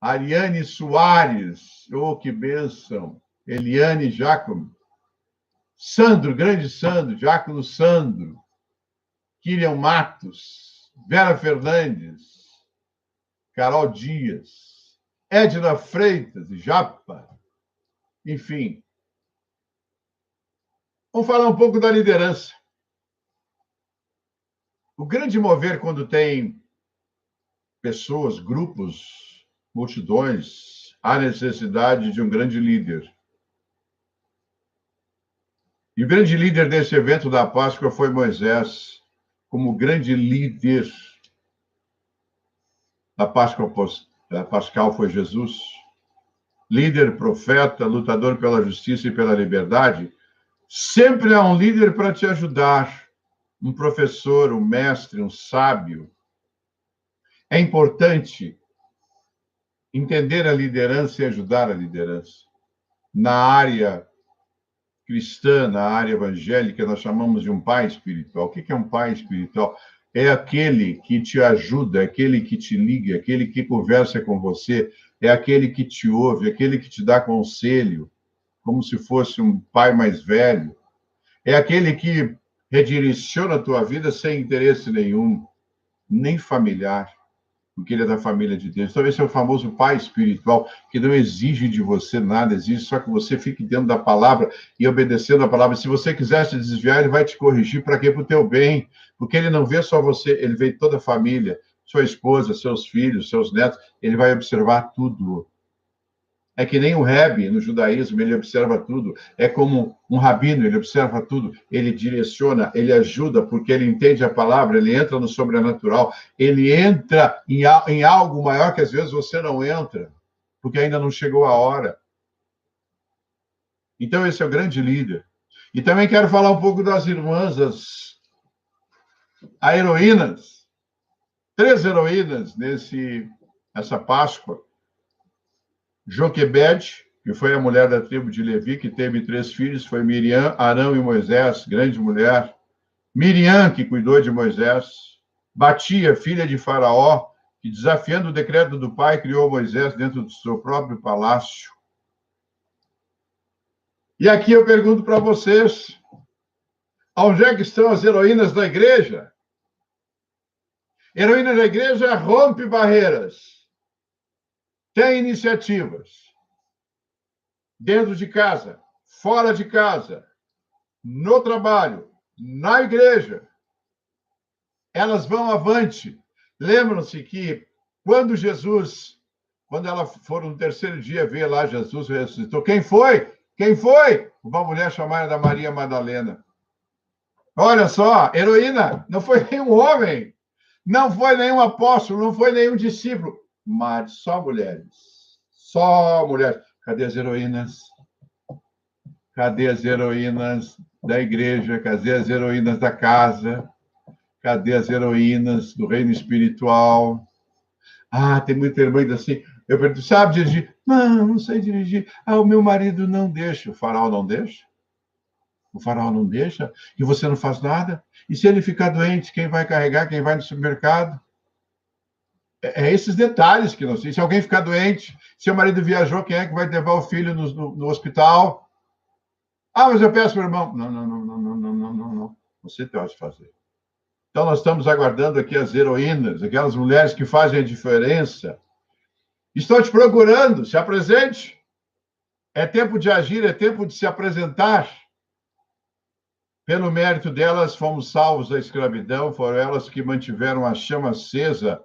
Ariane Soares. Oh, que bênção. Eliane Giacomo. Sandro, grande Sandro, Diácono Sandro. Kirian Matos, Vera Fernandes, Carol Dias, Edna Freitas, Japa, enfim. Vamos falar um pouco da liderança. O grande mover, quando tem pessoas, grupos, multidões, há necessidade de um grande líder. E o grande líder desse evento da Páscoa foi Moisés, como grande líder. A Páscoa pascal foi Jesus, líder, profeta, lutador pela justiça e pela liberdade. Sempre há um líder para te ajudar, um professor, um mestre, um sábio. É importante entender a liderança e ajudar a liderança. Na área cristã, na área evangélica, nós chamamos de um pai espiritual. O que é um pai espiritual? É aquele que te ajuda, aquele que te liga, aquele que conversa com você, é aquele que te ouve, aquele que te dá conselho, como se fosse um pai mais velho. É aquele que redireciona a tua vida sem interesse nenhum, nem familiar, porque ele é da família de Deus. Então, esse é o famoso pai espiritual, que não exige de você nada, exige só que você fique dentro da palavra e obedecendo a palavra. Se você quiser se desviar, ele vai te corrigir. Para quê? Para o teu bem. Porque ele não vê só você, ele vê toda a família, sua esposa, seus filhos, seus netos, ele vai observar tudo. É que nem um rebbe no judaísmo, ele observa tudo. É como um rabino, ele observa tudo. Ele direciona, ele ajuda, porque ele entende a palavra, ele entra no sobrenatural. Ele entra em algo maior que às vezes você não entra, porque ainda não chegou a hora. Então, esse é o grande líder. E também quero falar um pouco das irmãs, as heroínas. 3 heroínas nessa Páscoa. Joquebede, que foi a mulher da tribo de Levi, que teve 3 filhos, foi Miriam, Arão e Moisés, grande mulher. Miriam, que cuidou de Moisés, Batia, filha de Faraó, que, desafiando o decreto do pai, criou Moisés dentro do seu próprio palácio. E aqui eu pergunto para vocês, onde é que estão as heroínas da igreja? Heroína da igreja rompe barreiras, tem iniciativas, dentro de casa, fora de casa, no trabalho, na igreja. Elas vão avante. Lembram-se que quando ela for no terceiro dia ver lá Jesus ressuscitou, quem foi? Quem foi? Uma mulher chamada Maria Madalena. Olha só, heroína, não foi nenhum homem, não foi nenhum apóstolo, não foi nenhum discípulo, mas só mulheres. Só mulheres. Cadê as heroínas? Cadê as heroínas da igreja? Cadê as heroínas da casa? Cadê as heroínas do reino espiritual? Ah, tem muita irmã assim. Eu pergunto, sabe dirigir? Não sei dirigir. Ah, o meu marido não deixa. O Faraó não deixa? O Faraó não deixa? E você não faz nada? E se ele ficar doente, quem vai carregar? Quem vai no supermercado? É esses detalhes que não sei. Se alguém ficar doente, se o marido viajou, quem é que vai levar o filho no hospital? Ah, mas eu peço para o irmão. Não. Você pode fazer. Então, nós estamos aguardando aqui as heroínas, aquelas mulheres que fazem a diferença. Estão te procurando, se apresente. É tempo de agir, é tempo de se apresentar. Pelo mérito delas, fomos salvos da escravidão, foram elas que mantiveram a chama acesa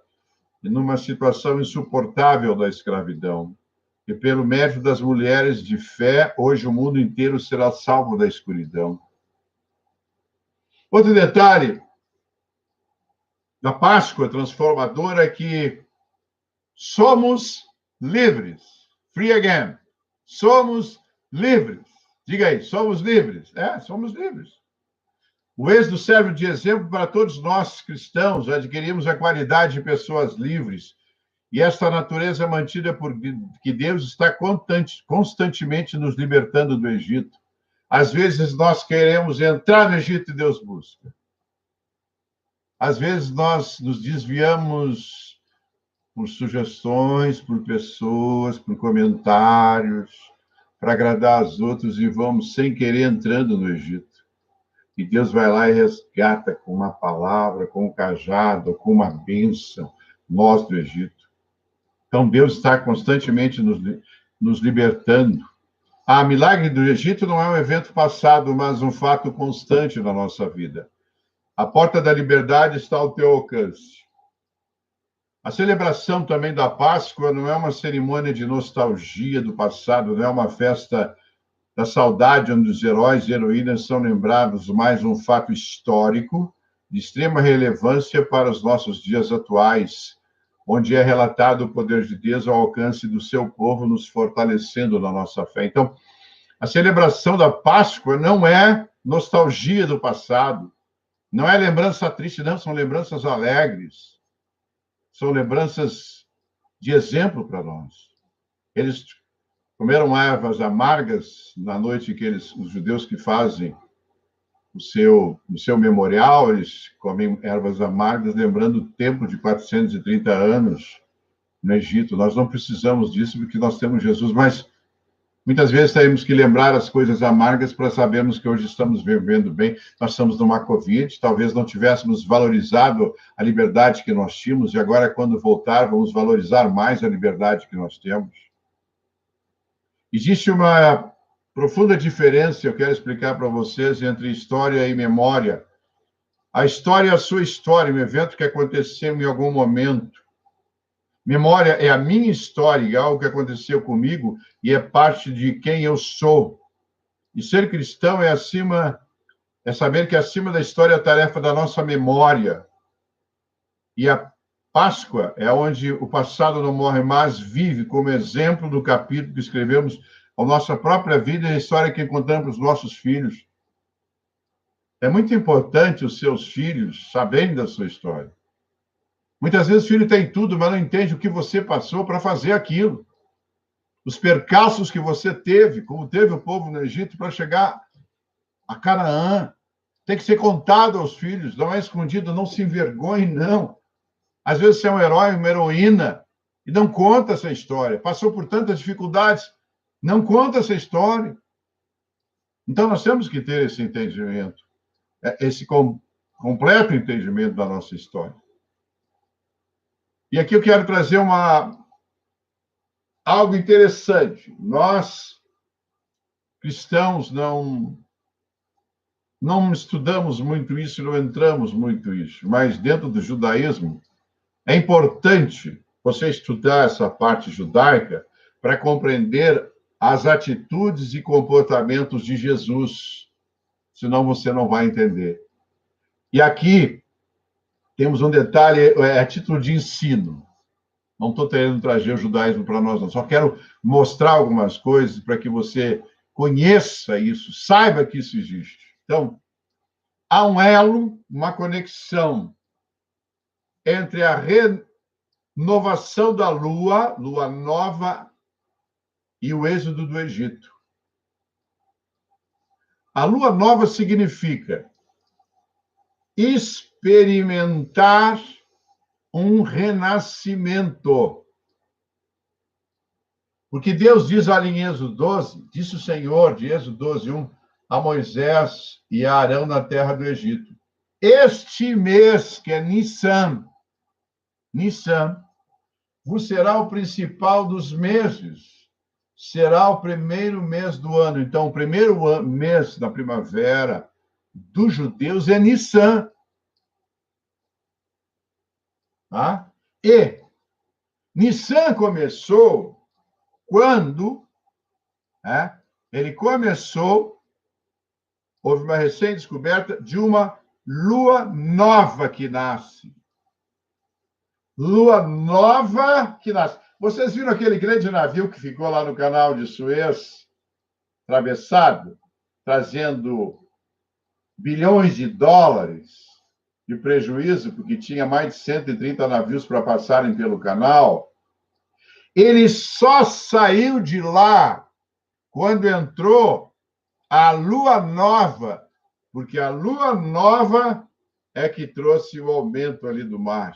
numa situação insuportável da escravidão. E pelo mérito das mulheres de fé, hoje o mundo inteiro será salvo da escuridão. Outro detalhe da Páscoa transformadora é que somos livres. Free again. Somos livres. Diga aí, somos livres. Somos livres. O êxodo serve de exemplo para todos nós cristãos. Adquirimos a qualidade de pessoas livres. E esta natureza é mantida por que Deus está constantemente nos libertando do Egito. Às vezes nós queremos entrar no Egito e Deus busca. Às vezes nós nos desviamos por sugestões, por pessoas, por comentários, para agradar aos outros e vamos sem querer entrando no Egito. E Deus vai lá e resgata com uma palavra, com um cajado, com uma bênção, nós do Egito. Então Deus está constantemente nos libertando. Milagre do Egito não é um evento passado, mas um fato constante na nossa vida. A porta da liberdade está ao teu alcance. A celebração também da Páscoa não é uma cerimônia de nostalgia do passado, não é uma festa da saudade onde os heróis e heroínas são lembrados, mas um fato histórico de extrema relevância para os nossos dias atuais, onde é relatado o poder de Deus ao alcance do seu povo, nos fortalecendo na nossa fé. Então, a celebração da Páscoa não é nostalgia do passado, não é lembrança triste, não, são lembranças alegres. São lembranças de exemplo para nós. Eles comeram ervas amargas na noite que os judeus que fazem o seu memorial, eles comem ervas amargas, lembrando o tempo de 430 anos no Egito. Nós não precisamos disso porque nós temos Jesus, mas muitas vezes temos que lembrar as coisas amargas para sabermos que hoje estamos vivendo bem. Nós estamos numa Covid, talvez não tivéssemos valorizado a liberdade que nós tínhamos, e agora, quando voltar, vamos valorizar mais a liberdade que nós temos. Existe uma profunda diferença, eu quero explicar para vocês, entre história e memória. A história é a sua história, um evento que aconteceu em algum momento. Memória é a minha história, algo que aconteceu comigo e é parte de quem eu sou. E ser cristão é saber que acima da história é a tarefa da nossa memória. E a Páscoa é onde o passado não morre mais, vive como exemplo do capítulo que escrevemos a nossa própria vida e a história que contamos para os nossos filhos. É muito importante os seus filhos saberem da sua história. Muitas vezes o filho tem tudo, mas não entende o que você passou para fazer aquilo. Os percalços que você teve, como teve o povo no Egito, para chegar a Canaã. Tem que ser contado aos filhos, não é escondido, não se envergonhe, não. Às vezes você é um herói, uma heroína, e não conta essa história. Passou por tantas dificuldades, não conta essa história. Então, nós temos que ter esse entendimento, esse completo entendimento da nossa história. E aqui eu quero trazer algo interessante. Nós, cristãos, não estudamos muito isso, não entramos muito isso, mas dentro do judaísmo é importante você estudar essa parte judaica para compreender as atitudes e comportamentos de Jesus, senão você não vai entender. E aqui temos um detalhe, a título de ensino. Não estou querendo trazer o judaísmo para nós, não. Só quero mostrar algumas coisas para que você conheça isso, saiba que isso existe. Então, há um elo, uma conexão entre a renovação da lua nova, e o êxodo do Egito. A lua nova significa experimentar um renascimento. Porque Deus diz ali em Êxodo 12, disse o Senhor, de Êxodo 12, 1, a Moisés e a Arão na terra do Egito: este mês, que é Nissan, vos será o principal dos meses, será o primeiro mês do ano. Então, o primeiro mês da primavera dos judeus é Nissan. Tá? E Nissan começou quando houve uma recém-descoberta de uma lua nova que nasce. Lua nova que nasce. Vocês viram aquele grande navio que ficou lá no canal de Suez, atravessado, trazendo bilhões de dólares de prejuízo, porque tinha mais de 130 navios para passarem pelo canal? Ele só saiu de lá quando entrou a lua nova, porque a lua nova é que trouxe o aumento ali do mar.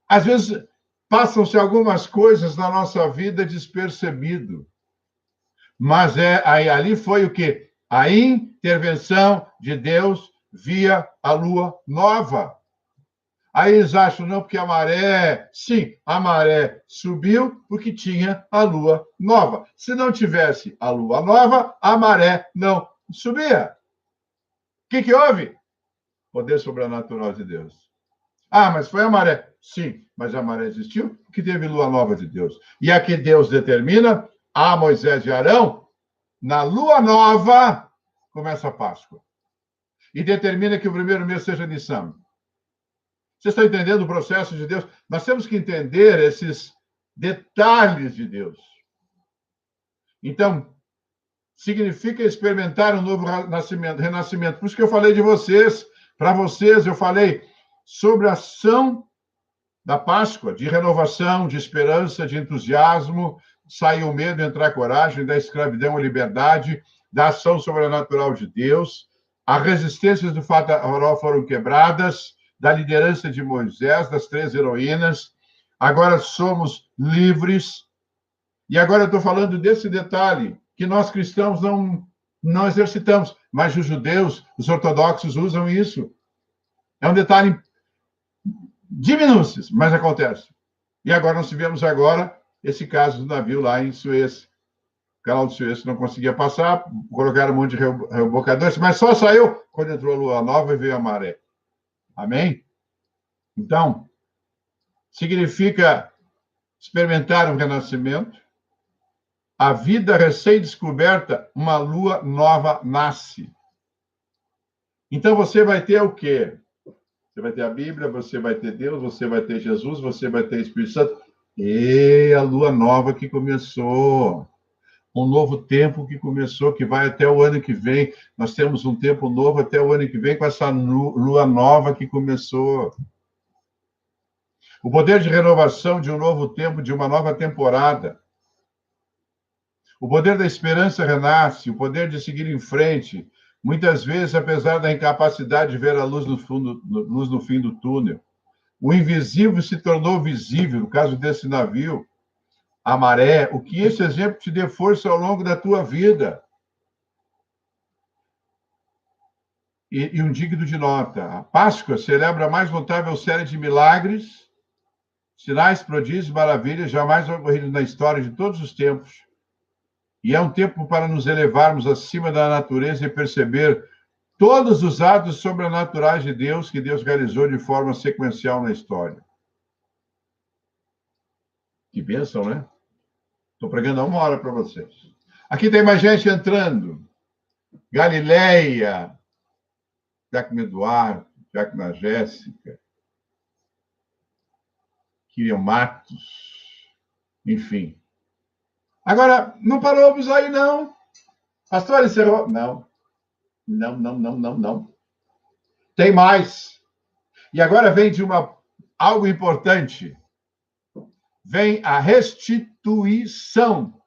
Às vezes, passam-se algumas coisas na nossa vida despercebido. Mas ali foi o quê? A intervenção de Deus via a lua nova. Aí eles acham, não, porque a maré... Sim, a maré subiu porque tinha a lua nova. Se não tivesse a lua nova, a maré não subia. O que houve? Poder sobrenatural de Deus. Ah, mas foi a maré. Sim, mas a maré existiu porque teve lua nova de Deus. E aqui Deus determina a Moisés e Arão, na lua nova, começa a Páscoa. E determina que o primeiro mês seja Nissan. Você está entendendo o processo de Deus? Nós temos que entender esses detalhes de Deus. Então, significa experimentar um novo renascimento. Por isso que eu falei de vocês, para vocês, eu falei sobre a ação da Páscoa, de renovação, de esperança, de entusiasmo, sair o medo, entrar a coragem, da escravidão à liberdade, da ação sobrenatural de Deus. As resistências do faraó foram quebradas, da liderança de Moisés, das 3 heroínas. Agora somos livres. E agora eu estou falando desse detalhe, que nós cristãos não exercitamos, mas os judeus, os ortodoxos usam isso. É um detalhe de minúcias, mas acontece. E agora nós tivemos esse caso do navio lá em Suez. O canal de Suez não conseguia passar, colocaram um monte de rebocadores, mas só saiu quando entrou a lua nova e veio a maré. Amém? Então, significa experimentar um renascimento. A vida recém-descoberta, uma lua nova nasce. Então, você vai ter o quê? Você vai ter a Bíblia, você vai ter Deus, você vai ter Jesus, você vai ter o Espírito Santo. E a lua nova que começou. Um novo tempo que começou, que vai até o ano que vem. Nós temos um tempo novo até o ano que vem com essa lua nova que começou. O poder de renovação de um novo tempo, de uma nova temporada. O poder da esperança renasce, o poder de seguir em frente, Muitas vezes, apesar da incapacidade de ver a luz luz no fim do túnel, o invisível se tornou visível. No caso desse navio, a maré, o que esse exemplo te dê força ao longo da tua vida. E um digno de nota: a Páscoa celebra a mais notável série de milagres, sinais, prodígios, maravilhas jamais ocorridos na história de todos os tempos. E é um tempo para nos elevarmos acima da natureza e perceber todos os atos sobrenaturais de Deus que Deus realizou de forma sequencial na história. Que bênção, né? Estou pregando há 1 hora para vocês. Aqui tem mais gente entrando. Galileia, Jackman Eduardo, Jackman Jéssica, Kiriam Matos, enfim. Agora, não paramos aí, não. Pastor, encerrou? Não. Não. Tem mais. E agora vem de algo importante. Vem a restituição.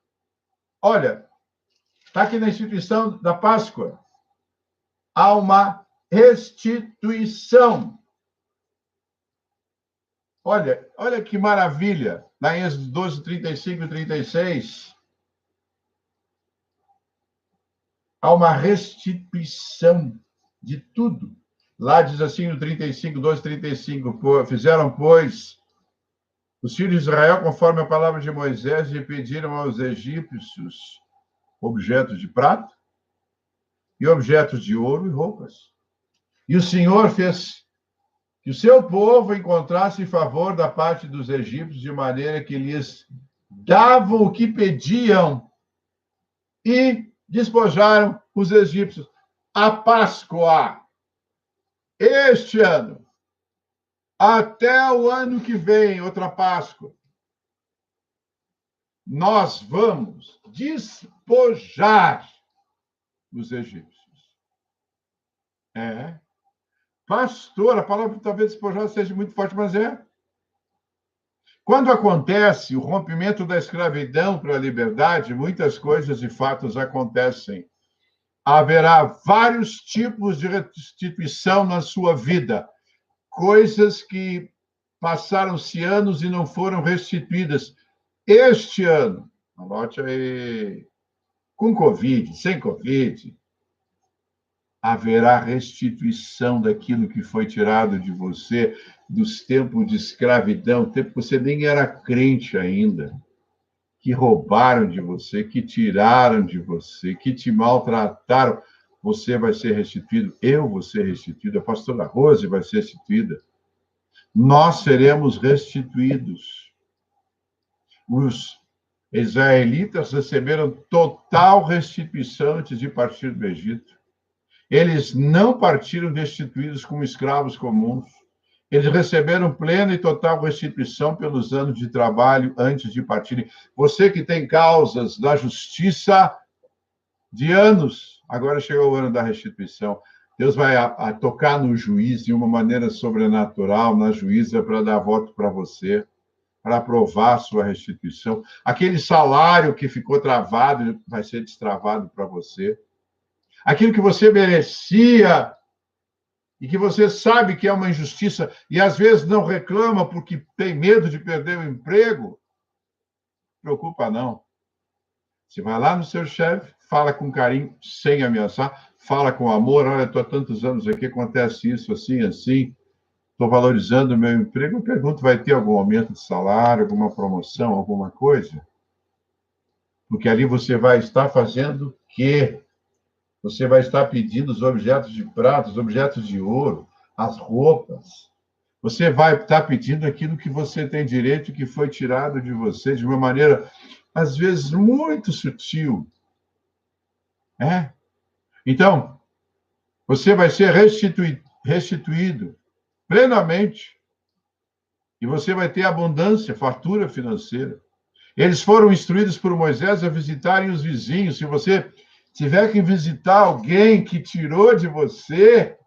Olha, está aqui na instituição da Páscoa. Há uma restituição. Olha que maravilha. Lá em Êxodo 12, 35 e 36. Há uma restituição de tudo. Lá diz assim no 35, 12, 35. Fizeram, pois, os filhos de Israel, conforme a palavra de Moisés, e pediram aos egípcios objetos de prata e objetos de ouro e roupas. E o Senhor fez que o seu povo encontrasse favor da parte dos egípcios, de maneira que lhes davam o que pediam e despojaram os egípcios. A Páscoa, este ano, até o ano que vem, outra Páscoa, nós vamos despojar os egípcios. Pastor, a palavra talvez despojar seja muito forte, mas é. Quando acontece o rompimento da escravidão para a liberdade, muitas coisas e fatos acontecem. Haverá vários tipos de restituição na sua vida. Coisas que passaram-se anos e não foram restituídas. Este ano, anote aí, com Covid, sem Covid, haverá restituição daquilo que foi tirado de você dos tempos de escravidão, tempo que você nem era crente ainda, que roubaram de você, que tiraram de você, que te maltrataram. Você vai ser restituído, eu vou ser restituído, a pastora Rose vai ser restituída. Nós seremos restituídos. Os israelitas receberam total restituição antes de partir do Egito. Eles não partiram destituídos como escravos comuns. Eles receberam plena e total restituição pelos anos de trabalho antes de partirem. Você que tem causas da justiça de anos, agora chegou o ano da restituição. Deus vai a tocar no juiz de uma maneira sobrenatural, na juíza, para dar voto para você, para aprovar a sua restituição. Aquele salário que ficou travado vai ser destravado para você. Aquilo que você merecia e que você sabe que é uma injustiça e às vezes não reclama porque tem medo de perder o emprego, não preocupa não. Você vai lá no seu chefe, fala com carinho, sem ameaçar, fala com amor, olha, estou há tantos anos aqui, acontece isso, assim, estou valorizando o meu emprego, eu pergunto, vai ter algum aumento de salário, alguma promoção, alguma coisa? Porque ali você vai estar fazendo o quê? Você vai estar pedindo os objetos de prata, os objetos de ouro, as roupas. Você vai estar pedindo aquilo que você tem direito, que foi tirado de você de uma maneira, às vezes, muito sutil. Então, você vai ser restituído plenamente. E você vai ter abundância, fartura financeira. Eles foram instruídos por Moisés a visitarem os vizinhos. Se você tiver que visitar alguém que tirou de você,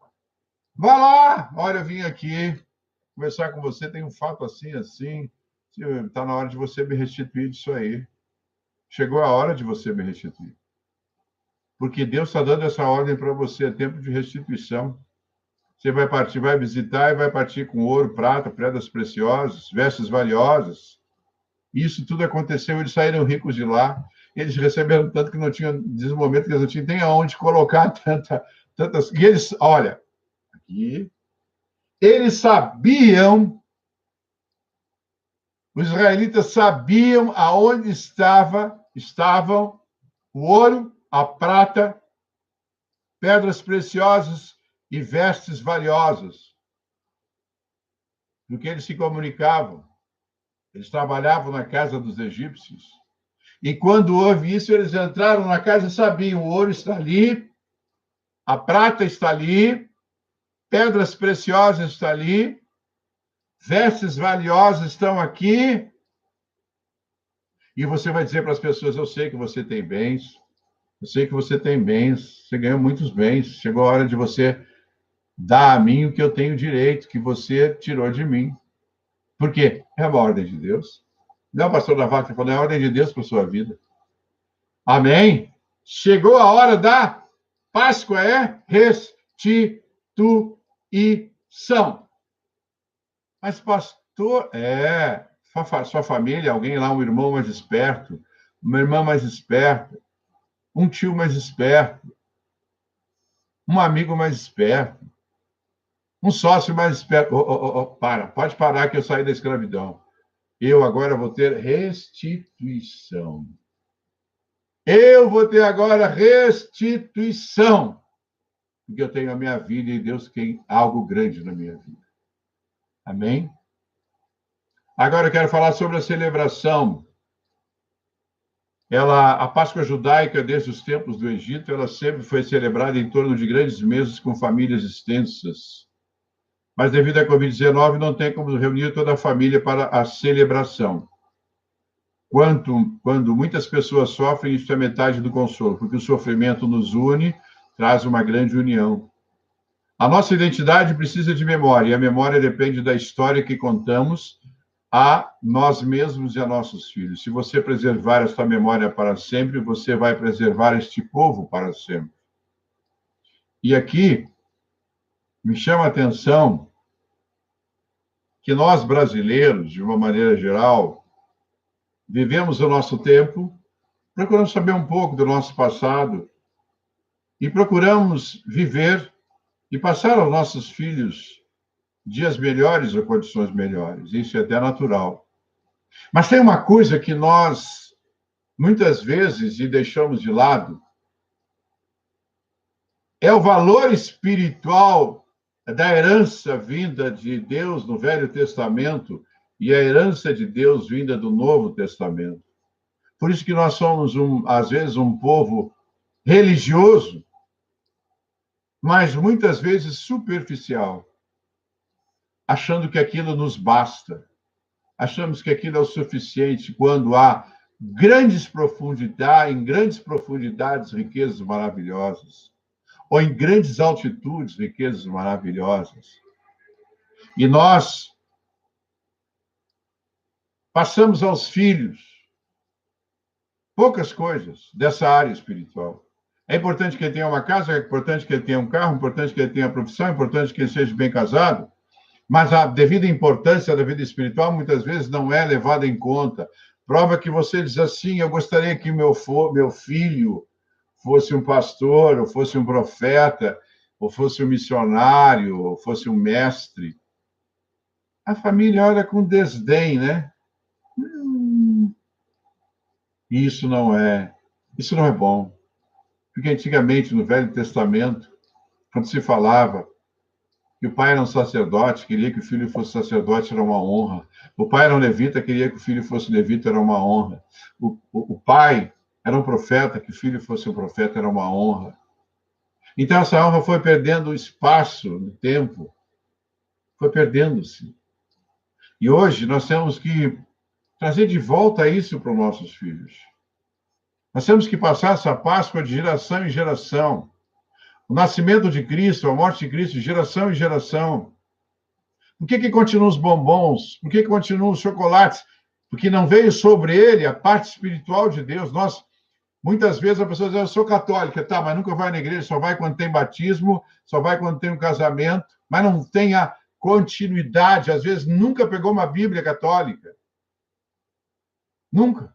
vá lá. Olha, eu vim aqui conversar com você, tem um fato assim. Está na hora de você me restituir disso aí. Chegou a hora de você me restituir. Porque Deus está dando essa ordem para você, é tempo de restituição. Você vai partir, vai visitar e vai partir com ouro, prata, pedras preciosas, vestes valiosas. Isso tudo aconteceu, eles saíram ricos de lá. Eles receberam tanto que não tinham, nesse momento, que eles não tinham nem aonde colocar tantas. E eles, olha, aqui, eles sabiam, os israelitas sabiam aonde estavam o ouro, a prata, pedras preciosas e vestes valiosas. Porque eles se comunicavam. Eles trabalhavam na casa dos egípcios. E quando houve isso, eles entraram na casa e sabiam, o ouro está ali, a prata está ali, pedras preciosas estão ali, vestes valiosas estão aqui. E você vai dizer para as pessoas, eu sei que você tem bens, eu sei que você tem bens, você ganhou muitos bens, chegou a hora de você dar a mim o que eu tenho direito, que você tirou de mim. Por quê? É uma ordem de Deus. Não, pastor Navarro, falou, é a ordem de Deus para a sua vida. Amém? Chegou a hora da Páscoa, é restituição. Mas, pastor, sua família, alguém lá, um irmão mais esperto, uma irmã mais esperta, um tio mais esperto, um amigo mais esperto, um sócio mais esperto. Pode parar que eu saí da escravidão. Eu agora vou ter restituição. Eu vou ter agora restituição. Porque eu tenho a minha vida e Deus tem algo grande na minha vida. Amém? Agora eu quero falar sobre a celebração. A Páscoa judaica, desde os tempos do Egito, ela sempre foi celebrada em torno de grandes mesas com famílias extensas. Mas devido à Covid-19, não tem como reunir toda a família para a celebração. Quando muitas pessoas sofrem, isso é metade do consolo, porque o sofrimento nos une, traz uma grande união. A nossa identidade precisa de memória, e a memória depende da história que contamos a nós mesmos e a nossos filhos. Se você preservar esta memória para sempre, você vai preservar este povo para sempre. E aqui, me chama a atenção que nós, brasileiros, de uma maneira geral, vivemos o nosso tempo, procuramos saber um pouco do nosso passado e procuramos viver e passar aos nossos filhos dias melhores ou condições melhores. Isso é até natural. Mas tem uma coisa que nós, muitas vezes, e deixamos de lado, é o valor espiritual da herança vinda de Deus no Velho Testamento e a herança de Deus vinda do Novo Testamento. Por isso que nós somos, às vezes, um povo religioso, mas muitas vezes superficial, achando que aquilo nos basta. Achamos que aquilo é o suficiente quando há em grandes profundidades, riquezas maravilhosas, ou em grandes altitudes, riquezas maravilhosas. E nós passamos aos filhos poucas coisas dessa área espiritual. É importante que ele tenha uma casa, é importante que ele tenha um carro, é importante que ele tenha profissão, é importante que ele seja bem casado, mas a devida importância da vida espiritual muitas vezes não é levada em conta. Prova que você diz assim, eu gostaria que meu filho fosse um pastor, ou fosse um profeta, ou fosse um missionário, ou fosse um mestre. A família olha com desdém, né? Isso não é bom. Porque antigamente, no Velho Testamento, quando se falava que o pai era um sacerdote, queria que o filho fosse sacerdote, era uma honra. O pai era um levita, queria que o filho fosse levita, era uma honra. O pai era um profeta, que o filho fosse um profeta, era uma honra. Então, essa honra foi perdendo espaço no tempo, foi perdendo-se. E hoje nós temos que trazer de volta isso para os nossos filhos. Nós temos que passar essa Páscoa de geração em geração. O nascimento de Cristo, a morte de Cristo, de geração em geração. Por que continuam os bombons? Por que continuam os chocolates? Porque não veio sobre ele a parte espiritual de Deus. Muitas vezes a pessoa diz, eu sou católica, tá, mas nunca vai na igreja, só vai quando tem batismo, só vai quando tem um casamento, mas não tem a continuidade, às vezes nunca pegou uma Bíblia católica. Nunca.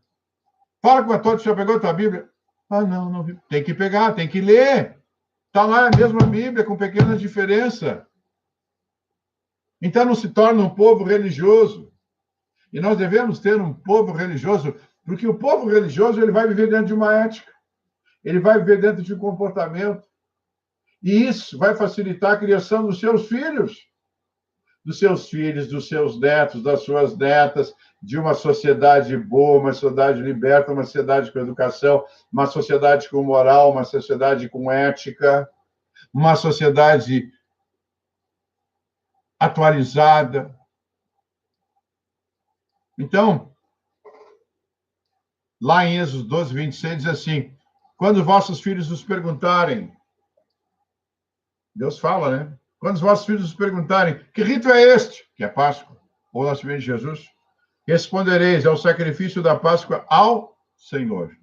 Fala com o católico, já pegou a tua Bíblia? Ah, não vi. Tem que pegar, tem que ler. Está lá a mesma Bíblia, com pequena diferença. Então não se torna um povo religioso. E nós devemos ter um povo religioso, porque o povo religioso ele vai viver dentro de uma ética, ele vai viver dentro de um comportamento. E isso vai facilitar a criação dos seus filhos, dos seus netos, das suas netas, de uma sociedade boa, uma sociedade liberta, uma sociedade com educação, uma sociedade com moral, uma sociedade com ética, uma sociedade atualizada. Então, lá em Êxodo 12, 26, diz assim, quando vossos filhos nos perguntarem, Deus fala, né? Quando os vossos filhos nos perguntarem, que rito é este? Que é Páscoa, ou o nascimento de Jesus? Respondereis, é o sacrifício da Páscoa ao Senhor,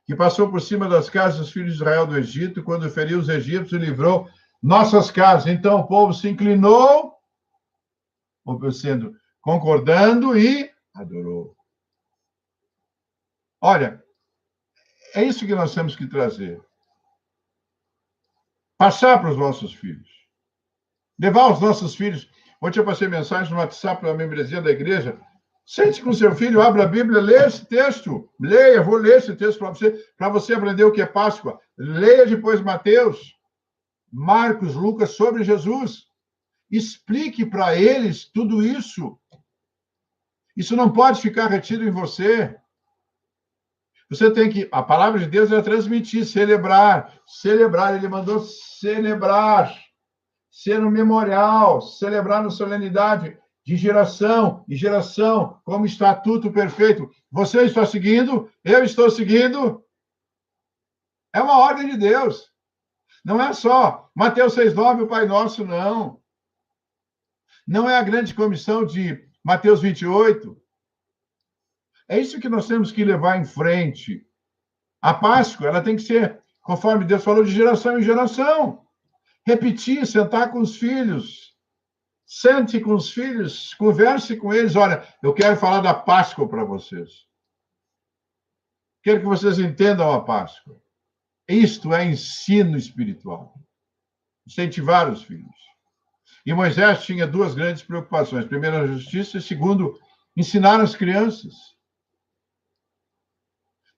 que passou por cima das casas dos filhos de Israel do Egito, quando feriu os egípcios e livrou nossas casas. Então o povo se inclinou, sendo concordando e adorou. Olha, é isso que nós temos que trazer. Passar para os nossos filhos. Levar os nossos filhos. Ontem eu passei mensagem no WhatsApp para a membresia da igreja. Sente com seu filho, abra a Bíblia, leia esse texto. Leia, vou ler esse texto para você aprender o que é Páscoa. Leia depois Mateus, Marcos, Lucas sobre Jesus. Explique para eles tudo isso. Isso não pode ficar retido em você. Você tem que... A palavra de Deus é transmitir, celebrar. Celebrar, ele mandou celebrar. Ser um memorial, celebrar na solenidade de geração em geração, como estatuto perfeito. Você está seguindo? Eu estou seguindo? É uma ordem de Deus. Não é só Mateus 6,9, o Pai Nosso, não. Não é a grande comissão de Mateus 28. É isso que nós temos que levar em frente. A Páscoa, ela tem que ser, conforme Deus falou, de geração em geração. Repetir, sentar com os filhos. Sente com os filhos, converse com eles. Olha, eu quero falar da Páscoa para vocês. Quero que vocês entendam a Páscoa. Isto é ensino espiritual. Incentivar os filhos. E Moisés tinha duas grandes preocupações. Primeiro, a justiça, e segundo, ensinar as crianças.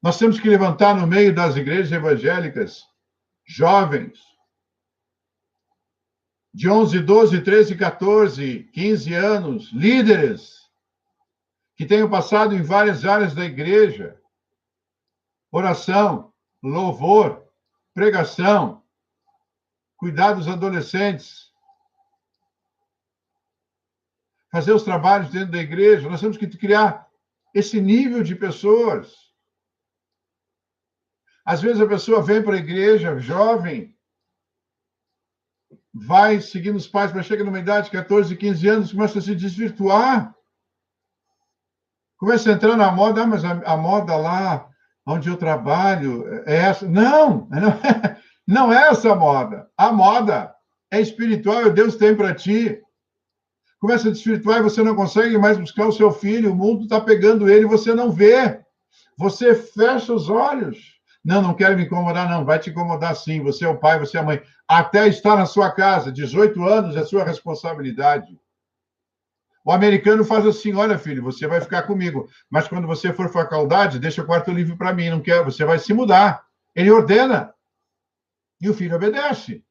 Nós temos que levantar no meio das igrejas evangélicas jovens de 11, 12, 13, 14, 15 anos, líderes que tenham passado em várias áreas da igreja. Oração, louvor, pregação, cuidar dos adolescentes, fazer os trabalhos dentro da igreja. Nós temos que criar esse nível de pessoas. Às vezes a pessoa vem para a igreja, jovem, vai seguindo os pais, mas chega numa idade de 14, 15 anos, começa a se desvirtuar. Começa a entrar na moda, mas a moda lá onde eu trabalho é essa. Não é essa moda. A moda é espiritual e Deus tem para ti. Começa a desvirtuar e você não consegue mais buscar o seu filho, o mundo está pegando ele e você não vê. Você fecha os olhos. Não quero me incomodar, não. Vai te incomodar sim. Você é o pai, você é a mãe. Até estar na sua casa, 18 anos é sua responsabilidade. O americano faz assim, olha, filho, você vai ficar comigo, mas quando você for para a faculdade, deixa o quarto livre para mim, não quer, você vai se mudar. Ele ordena. E o filho obedece.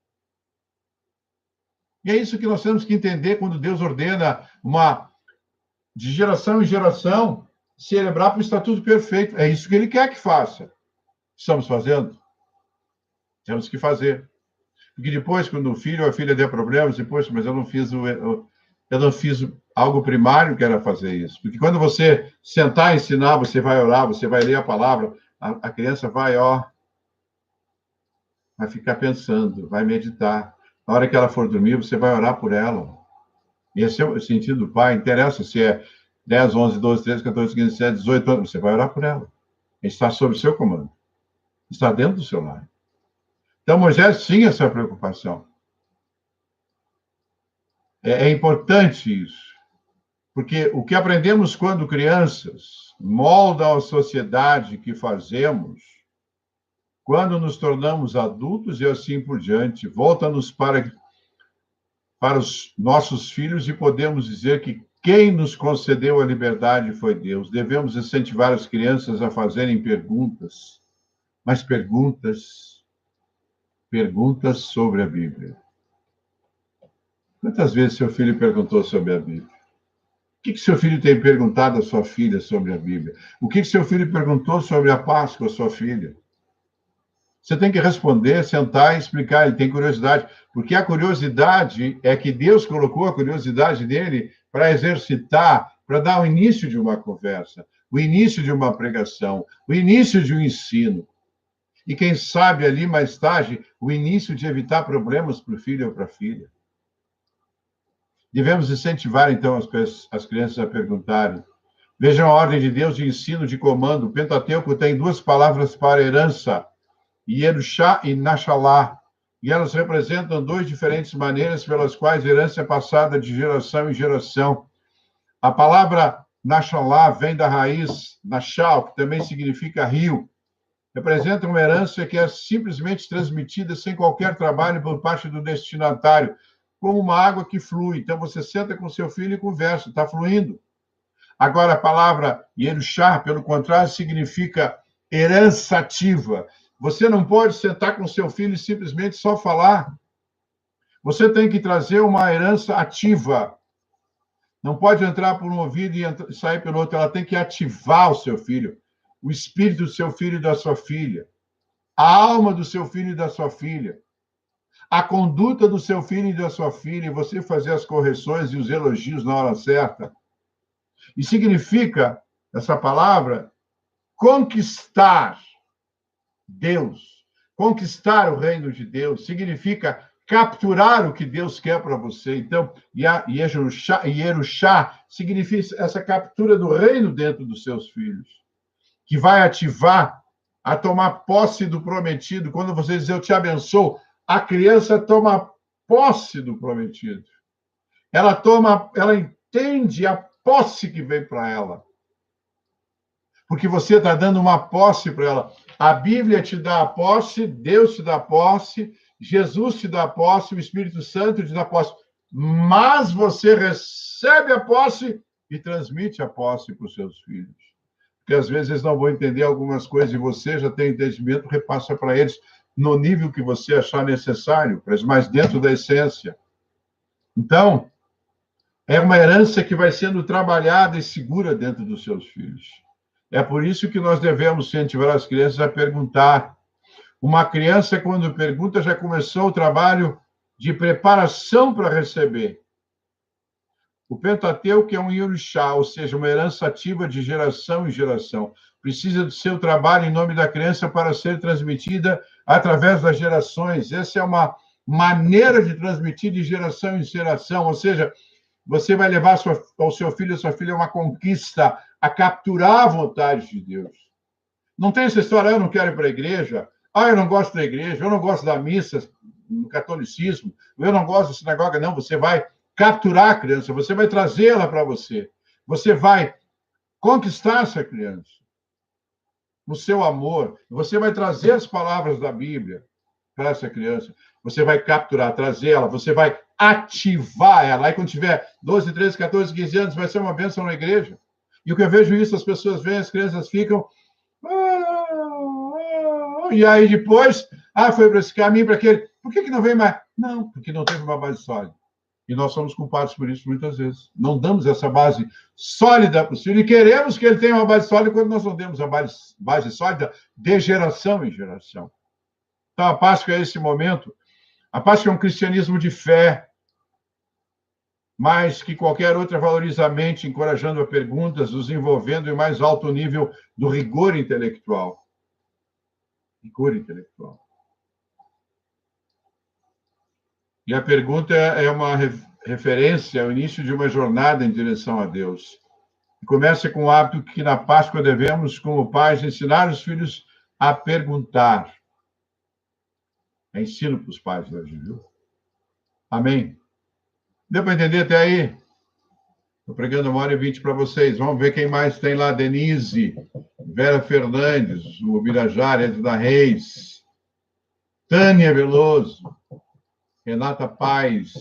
E é isso que nós temos que entender quando Deus ordena de geração em geração, celebrar para o estatuto perfeito. É isso que ele quer que faça. Estamos fazendo? Temos que fazer. Porque depois, quando o filho ou a filha der problemas, depois, mas eu não fiz algo primário que era fazer isso. Porque quando você sentar e ensinar, você vai orar, você vai ler a palavra, a criança vai ficar pensando, vai meditar. Na hora que ela for dormir, você vai orar por ela. E esse é o sentido do pai. Interessa se é 10, 11, 12, 13, 14, 15, 17, 18 anos, você vai orar por ela. Está sob o seu comando. Está dentro do seu lar. Então, Moisés tinha essa preocupação. É importante isso. Porque o que aprendemos quando crianças molda a sociedade que fazemos, quando nos tornamos adultos e assim por diante, volta-nos para os nossos filhos e podemos dizer que quem nos concedeu a liberdade foi Deus. Devemos incentivar as crianças a fazerem perguntas, mas perguntas sobre a Bíblia. Quantas vezes seu filho perguntou sobre a Bíblia? O que seu filho tem perguntado à sua filha sobre a Bíblia? O que seu filho perguntou sobre a Páscoa à sua filha? Você tem que responder, sentar e explicar. Ele tem curiosidade, porque a curiosidade é que Deus colocou a curiosidade dele para exercitar, para dar o início de uma conversa, o início de uma pregação, o início de um ensino. E quem sabe ali mais tarde, o início de evitar problemas para o filho ou para a filha. Devemos incentivar, então, as crianças a perguntarem. Vejam a ordem de Deus de ensino, de comando. O Pentateuco tem duas palavras para herança, Yerushá e Nashalá, e elas representam duas diferentes maneiras pelas quais a herança é passada de geração em geração. A palavra Nashalá vem da raiz Nashal, que também significa rio. Representa uma herança que é simplesmente transmitida sem qualquer trabalho por parte do destinatário, como uma água que flui. Então, você senta com seu filho e conversa, está fluindo. Agora, a palavra Yerushá, pelo contrário, significa herança ativa. Você não pode sentar com seu filho e simplesmente só falar. Você tem que trazer uma herança ativa. Não pode entrar por um ouvido e sair pelo outro. Ela tem que ativar o seu filho, o espírito do seu filho e da sua filha, a alma do seu filho e da sua filha, a conduta do seu filho e da sua filha, e você fazer as correções e os elogios na hora certa. E significa, essa palavra, conquistar Deus. Conquistar o reino de Deus significa capturar o que Deus quer para você. Então, Yerushá significa essa captura do reino dentro dos seus filhos, que vai ativar a tomar posse do prometido. Quando você diz, eu te abençoo, a criança toma posse do prometido. Ela entende a posse que vem para ela. Porque você está dando uma posse para ela. A Bíblia te dá a posse, Deus te dá a posse, Jesus te dá a posse, o Espírito Santo te dá a posse. Mas você recebe a posse e transmite a posse para os seus filhos. Porque às vezes eles não vão entender algumas coisas e você já tem entendimento, repassa para eles no nível que você achar necessário, mas dentro da essência. Então, é uma herança que vai sendo trabalhada e segura dentro dos seus filhos. É por isso que nós devemos incentivar as crianças a perguntar. Uma criança, quando pergunta, já começou o trabalho de preparação para receber. O Pentateuco é um Yerushá, ou seja, uma herança ativa de geração em geração. Precisa do seu trabalho em nome da criança para ser transmitida através das gerações. Essa é uma maneira de transmitir de geração em geração, ou seja, você vai levar ao seu filho e sua filha uma conquista, a capturar a vontade de Deus. Não tem essa história, eu não quero ir para a igreja, eu não gosto da igreja, eu não gosto da missa, no catolicismo, eu não gosto da sinagoga, não. Você vai capturar a criança, você vai trazê-la para você. Você vai conquistar essa criança no seu amor. Você vai trazer as palavras da Bíblia para essa criança. Você vai capturar, trazer ela, você vai ativar ela. Aí, quando tiver 12, 13, 14, 15 anos, vai ser uma bênção na igreja. E o que eu vejo isso, as pessoas veem, as crianças ficam... E aí, depois, foi para esse caminho, para aquele... Por que não vem mais? Não, porque não teve uma base sólida. E nós somos culpados por isso muitas vezes. Não damos essa base sólida para o filho e queremos que ele tenha uma base sólida quando nós não demos a base sólida de geração em geração. Então, a Páscoa é esse momento. A Páscoa é um cristianismo de fé, mais que qualquer outra valoriza a mente, encorajando a perguntas, os envolvendo em mais alto nível do rigor intelectual. Rigor intelectual. E a pergunta é uma referência ao início de uma jornada em direção a Deus. Começa com o hábito que na Páscoa devemos, como pais, ensinar os filhos a perguntar. É ensino para os pais hoje, viu? Amém? Deu para entender até aí? Estou pregando 1h20 para vocês. Vamos ver quem mais tem lá. Denise, Vera Fernandes, o Birajara, Edna Reis, Tânia Veloso, Renata Paz,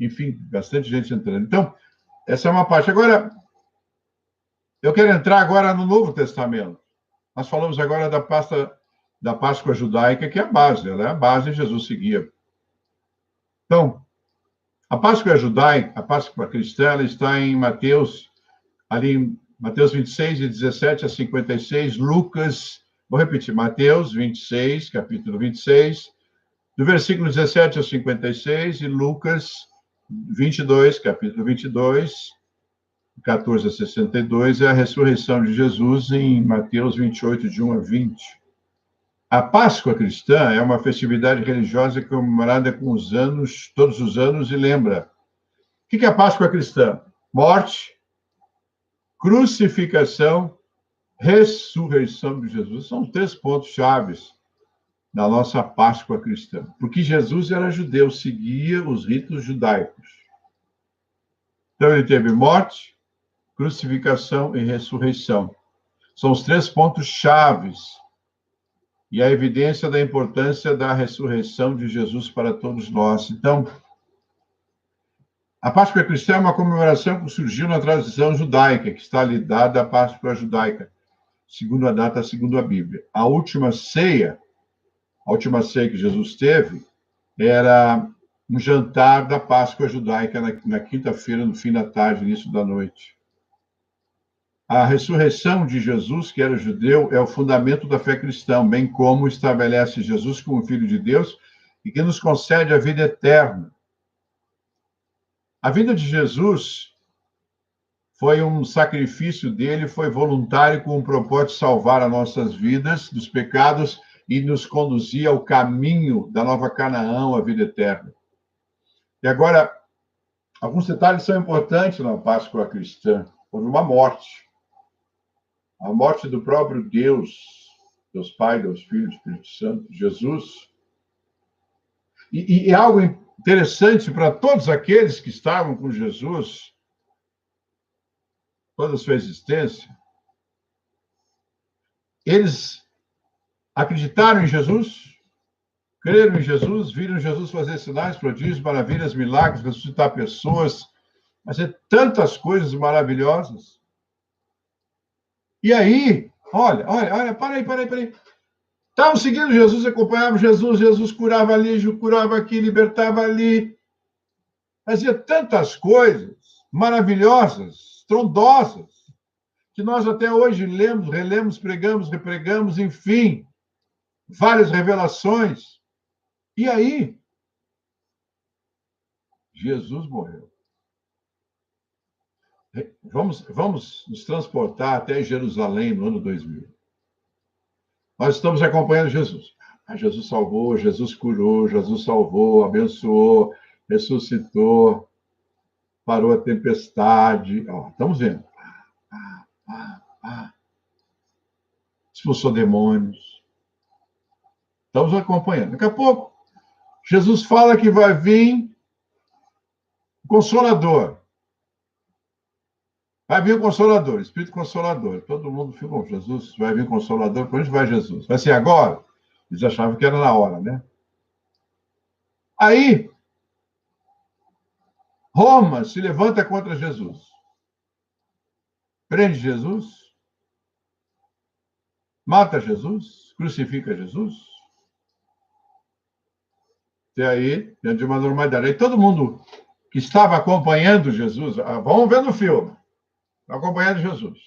enfim, bastante gente entrando. Então, essa é uma parte. Agora, eu quero entrar agora no Novo Testamento. Nós falamos agora da Páscoa judaica, que é a base, ela é a base que Jesus seguia. Então, a Páscoa judaica, a Páscoa cristã, ela está em Mateus, ali em Mateus 26, de 17 a 56, Lucas, vou repetir, Mateus 26, capítulo 26, do versículo 17 ao 56, e Lucas 22, capítulo 22, 14 a 62, é a ressurreição de Jesus em Mateus 28, de 1 a 20. A Páscoa cristã é uma festividade religiosa comemorada com os anos, todos os anos, e lembra. O que é a Páscoa cristã? Morte, crucificação, ressurreição de Jesus. São 3 pontos chaves da nossa Páscoa cristã. Porque Jesus era judeu, seguia os ritos judaicos. Então, ele teve morte, crucificação e ressurreição. São os 3 pontos chaves e a evidência da importância da ressurreição de Jesus para todos nós. Então, a Páscoa cristã é uma comemoração que surgiu na tradição judaica, que está ligada à Páscoa judaica, segundo a data, segundo a Bíblia. A última ceia que Jesus teve era um jantar da Páscoa judaica na quinta-feira, no fim da tarde, início da noite. A ressurreição de Jesus, que era judeu, é o fundamento da fé cristã, bem como estabelece Jesus como Filho de Deus e que nos concede a vida eterna. A vida de Jesus foi um sacrifício dele, foi voluntário com o propósito de salvar as nossas vidas dos pecados e nos conduzir ao caminho da nova Canaã, a vida eterna. E agora, alguns detalhes são importantes na Páscoa cristã. Houve uma morte. A morte do próprio Deus, Deus Pai, Deus Filho, Espírito Santo, Jesus. E algo interessante para todos aqueles que estavam com Jesus, toda a sua existência, eles acreditaram em Jesus, creram em Jesus, viram Jesus fazer sinais, prodígios, maravilhas, milagres, ressuscitar pessoas, fazer tantas coisas maravilhosas. E aí, olha, para aí. Estavam seguindo Jesus, acompanhavam Jesus, Jesus curava ali, curava aqui, libertava ali. Fazia tantas coisas maravilhosas, estrondosas, que nós até hoje lemos, relemos, pregamos, repregamos, enfim, várias revelações. E aí, Jesus morreu. Vamos nos transportar até Jerusalém no ano 2000. Nós estamos acompanhando Jesus. Jesus salvou, Jesus curou, Jesus salvou, abençoou, ressuscitou, parou a tempestade. Estamos vendo. Expulsou demônios. Estamos acompanhando. Daqui a pouco, Jesus fala que vai vir o Consolador. Vai vir o Consolador, Espírito Consolador. Todo mundo ficou, Jesus, vai vir o Consolador. Para onde vai Jesus? Vai ser agora? Eles achavam que era na hora, né? Aí, Roma se levanta contra Jesus. Prende Jesus. Mata Jesus. Crucifica Jesus. E aí, dentro de uma normalidade. Aí todo mundo que estava acompanhando Jesus, vamos ver no filme, acompanhando Jesus.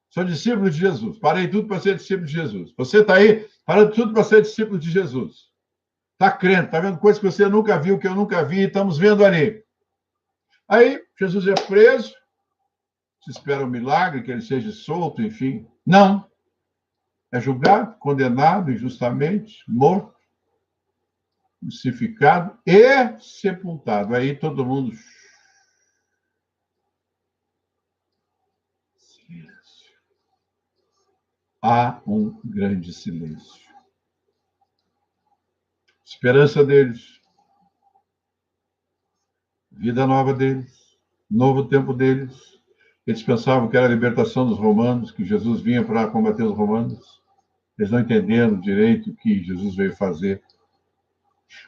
Sou discípulo de Jesus. Parei tudo para ser discípulo de Jesus. Você está aí, parando tudo para ser discípulo de Jesus. Está crendo, está vendo coisas que você nunca viu, que eu nunca vi, estamos vendo ali. Aí, Jesus é preso, se espera um milagre, que ele seja solto, enfim. Não. É julgado, condenado injustamente, morto, crucificado e sepultado. Aí todo mundo. Silêncio. há um grande silêncio. Esperança deles, vida nova deles, novo tempo deles. Eles pensavam que era a libertação dos romanos, que Jesus vinha para combater os romanos. Eles não entenderam direito o que Jesus veio fazer.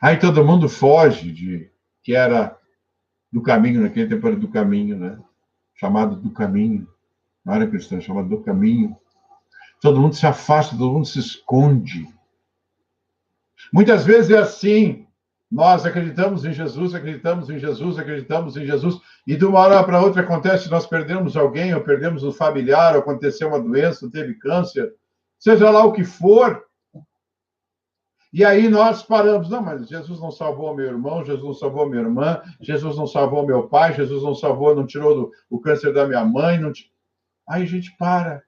Aí todo mundo foge de que era do caminho, naquele tempo era do caminho, né? Chamado do caminho. Não era cristão, chamado do caminho. Todo mundo se afasta, todo mundo se esconde. Muitas vezes é assim. Nós acreditamos em Jesus, acreditamos em Jesus, acreditamos em Jesus, e de uma hora para outra acontece, nós perdemos alguém, ou perdemos um familiar, ou aconteceu uma doença, teve câncer, seja lá o que for. E aí nós paramos, não, mas Jesus não salvou meu irmão, Jesus não salvou minha irmã, Jesus não salvou meu pai, Jesus não salvou, não tirou o câncer da minha mãe. Não... Aí a gente para.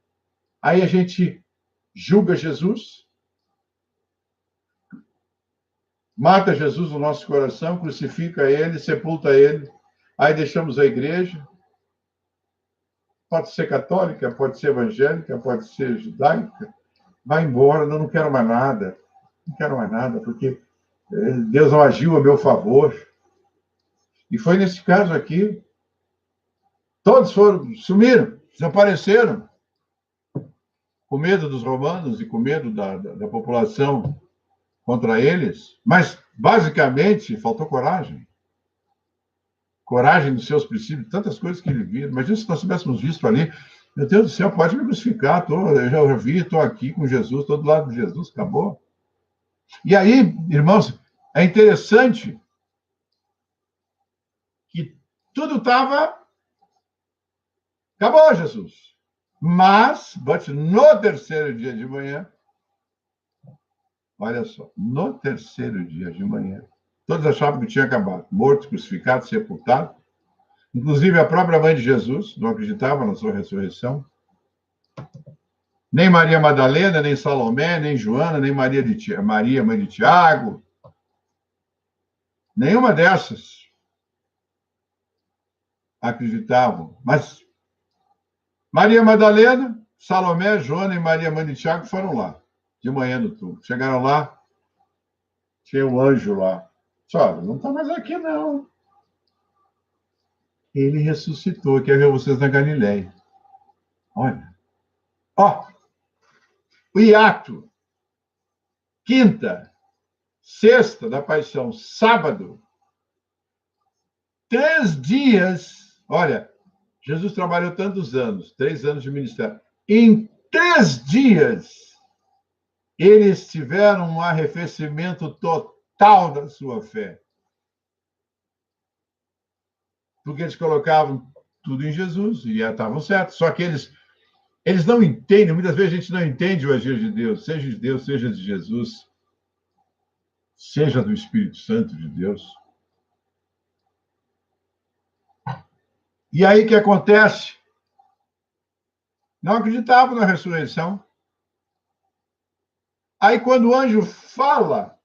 Aí a gente julga Jesus, mata Jesus no nosso coração, crucifica ele, sepulta ele. Aí deixamos a igreja. Pode ser católica, pode ser evangélica, pode ser judaica. Vai embora, não quero mais nada. Não quero mais nada, porque Deus não agiu a meu favor. E foi nesse caso aqui. Todos sumiram, desapareceram. Com medo dos romanos e com medo da população contra eles. Mas, basicamente, faltou coragem. Coragem dos seus princípios, tantas coisas que ele viu. Imagina se nós tivéssemos visto ali, meu Deus do céu, pode me crucificar, eu já vi, estou aqui com Jesus, estou do lado de Jesus, acabou. E aí, irmãos, é interessante que tudo estava... Acabou, Jesus. Mas no terceiro dia de manhã, olha só, no terceiro dia de manhã, todos achavam que tinha acabado. Morto, crucificado, sepultado. Inclusive, a própria mãe de Jesus não acreditava na sua ressurreição. Nem Maria Madalena, nem Salomé, nem Joana, nem Maria, mãe de Tiago. Nenhuma dessas acreditavam. Mas Maria Madalena, Salomé, Joana e Maria, mãe de Tiago, foram lá, de manhã no túmulo. Chegaram lá, tinha um anjo lá. Só, não está mais aqui, não. Ele ressuscitou, quer ver vocês na Galileia. Olha. Ó, o hiato. Quinta, sexta da paixão, sábado. 3 dias. Olha, Jesus trabalhou tantos anos, 3 anos de ministério. Em 3 dias, eles tiveram um arrefecimento total da sua fé. Porque eles colocavam tudo em Jesus e já estavam certos. Só que eles não entendem, muitas vezes a gente não entende o agir de Deus, seja de Jesus, seja do Espírito Santo de Deus. E aí o que acontece? Não acreditavam na ressurreição. Aí quando o anjo fala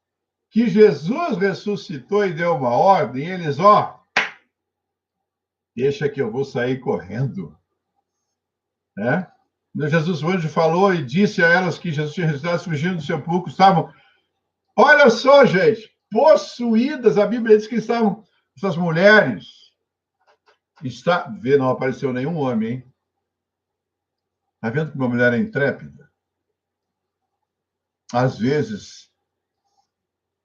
que Jesus ressuscitou e deu uma ordem, eles, deixa que eu vou sair correndo. Né? Jesus, o anjo falou e disse a elas que Jesus tinha ressuscitado, fugindo do sepulcro, estavam, olha só, gente, possuídas, a Bíblia diz que estavam, essas mulheres, não apareceu nenhum homem, hein? Está vendo que uma mulher é intrépida? Às vezes,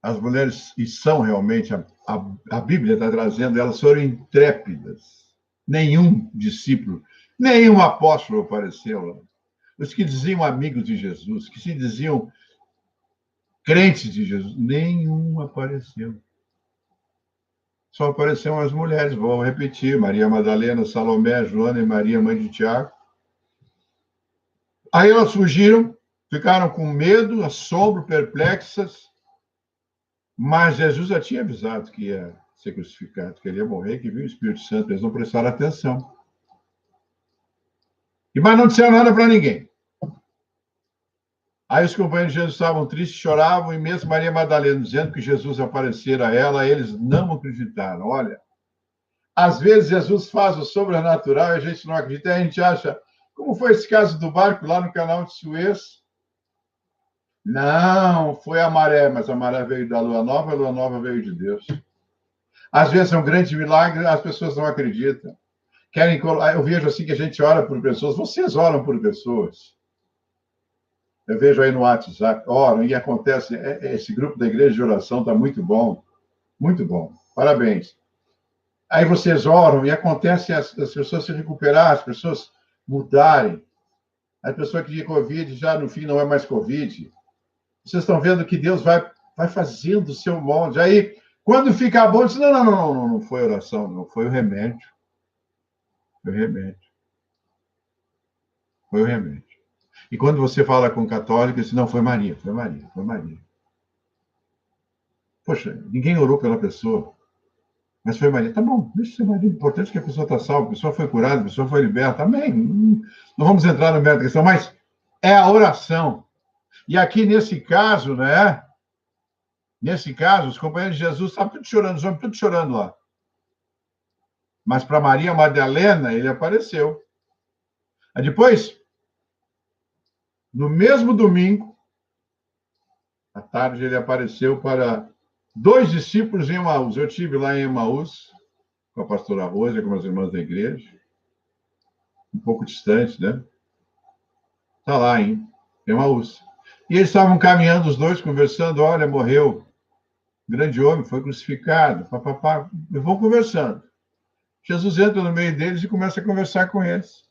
as mulheres, e são realmente, a Bíblia está trazendo, elas foram intrépidas. Nenhum discípulo, nenhum apóstolo apareceu lá. Os que diziam amigos de Jesus, que se diziam crentes de Jesus, nenhum apareceu. Só apareceram as mulheres, vou repetir, Maria Madalena, Salomé, Joana e Maria, mãe de Tiago. Aí elas fugiram, ficaram com medo, assombro, perplexas, mas Jesus já tinha avisado que ia ser crucificado, que ele ia morrer, que viu o Espírito Santo, eles não prestaram atenção. Mas não disseram nada para ninguém. Aí os companheiros de Jesus estavam tristes, choravam, e mesmo Maria Madalena, dizendo que Jesus aparecera a ela, eles não acreditaram. Olha, às vezes Jesus faz o sobrenatural e a gente não acredita, a gente acha, Como foi esse caso do barco lá no canal de Suez? Não, foi a maré, mas a maré veio da lua nova, a lua nova veio de Deus. Às vezes é um grande milagre, as pessoas não acreditam. Eu vejo assim que a gente ora por pessoas, vocês oram por pessoas. Eu vejo aí no WhatsApp, oram e acontece, esse grupo da igreja de oração está muito bom, parabéns. Aí vocês oram e acontece as pessoas se recuperar, as pessoas mudarem. A pessoa que tinha Covid já no fim não é mais Covid. Vocês estão vendo que Deus vai fazendo o seu molde. Aí, quando ficar bom, diz, não foi oração, não, foi o remédio. Foi o remédio. Foi o remédio. E quando você fala com católico, diz, não, foi Maria. Poxa, ninguém orou pela pessoa, mas foi Maria. Tá bom, deixa ser Maria. O importante é que a pessoa está salva, a pessoa foi curada, a pessoa foi liberta. Amém. Não vamos entrar no mérito da questão, mas é a oração. E aqui, nesse caso, né? Nesse caso, os companheiros de Jesus estavam tudo chorando, os homens tudo chorando lá. Mas para Maria Madalena, ele apareceu. Aí depois, no mesmo domingo, à tarde, ele apareceu para 2 discípulos em Emaús. Eu estive lá em Emaús, com a pastora Rosa, com as irmãs da igreja. Um pouco distante, né? Está lá, em Emaús. E eles estavam caminhando, os dois, conversando. Olha, morreu. Grande homem, foi crucificado. Papapá. E vão conversando. Jesus entra no meio deles e começa a conversar com eles.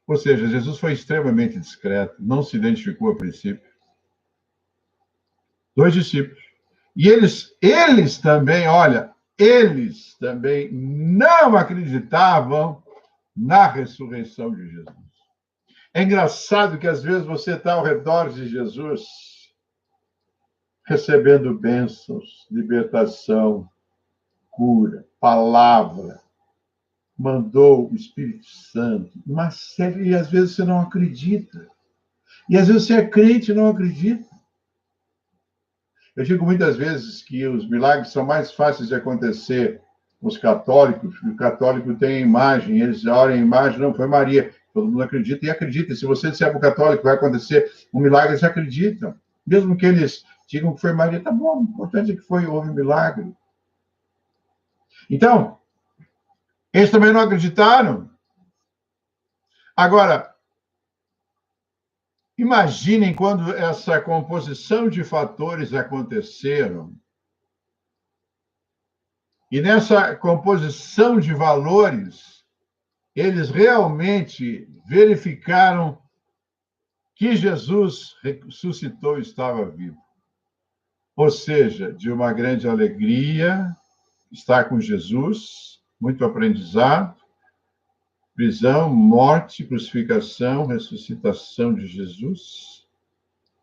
Ou seja, Jesus foi extremamente discreto, não se identificou a princípio. 2 discípulos. E eles também, olha, eles também não acreditavam na ressurreição de Jesus. É engraçado que às vezes você está ao redor de Jesus, recebendo bênçãos, libertação, cura, palavra, mandou o Espírito Santo, uma série, e às vezes você não acredita. E às vezes você é crente e não acredita. Eu digo muitas vezes que os milagres são mais fáceis de acontecer com os católicos, porque o católico tem a imagem, eles olham a imagem, não, foi Maria. Todo mundo acredita e acredita. E se você disser para o católico que vai acontecer um milagre, eles acreditam. Mesmo que eles digam que foi Maria, tá bom, o importante é que houve um milagre. Então, eles também não acreditaram. Agora, imaginem quando essa composição de fatores aconteceram. E nessa composição de valores, eles realmente verificaram que Jesus ressuscitou e estava vivo. Ou seja, de uma grande alegria estar com Jesus, muito aprendizado, prisão, morte, crucificação, ressuscitação de Jesus.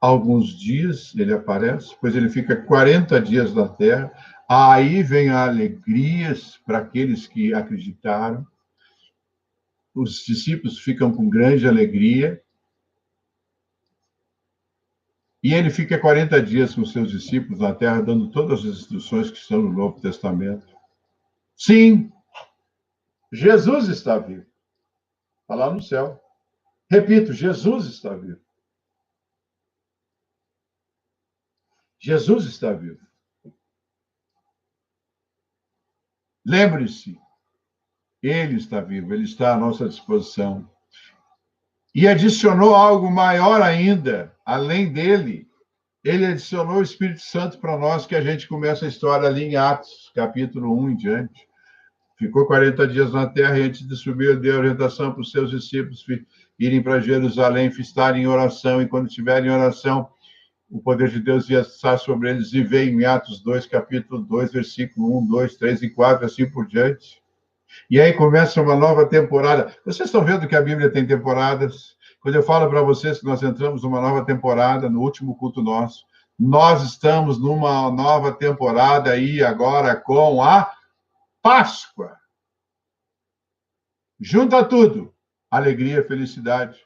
Alguns dias ele aparece, depois ele fica 40 dias na terra. Aí vem a alegria para aqueles que acreditaram. Os discípulos ficam com grande alegria. E ele fica 40 dias com seus discípulos na terra, dando todas as instruções que estão no Novo Testamento. Sim, Jesus está vivo. Está lá no céu. Repito, Jesus está vivo. Jesus está vivo. Lembre-se, ele está vivo, ele está à nossa disposição. E adicionou algo maior ainda, além dele. Ele adicionou o Espírito Santo para nós, que a gente começa a história ali em Atos, capítulo 1 em diante. Ficou 40 dias na terra e antes de subir, deu orientação para os seus discípulos irem para Jerusalém, estarem em oração, e quando estiverem em oração, o poder de Deus ia estar sobre eles, e veio em Atos 2, capítulo 2, versículo 1, 2, 3 e 4, assim por diante. E aí começa uma nova temporada. Vocês estão vendo que a Bíblia tem temporadas? Quando eu falo para vocês que nós entramos numa nova temporada, no último culto nosso, nós estamos numa nova temporada aí agora com a Páscoa. Junta tudo, alegria, felicidade.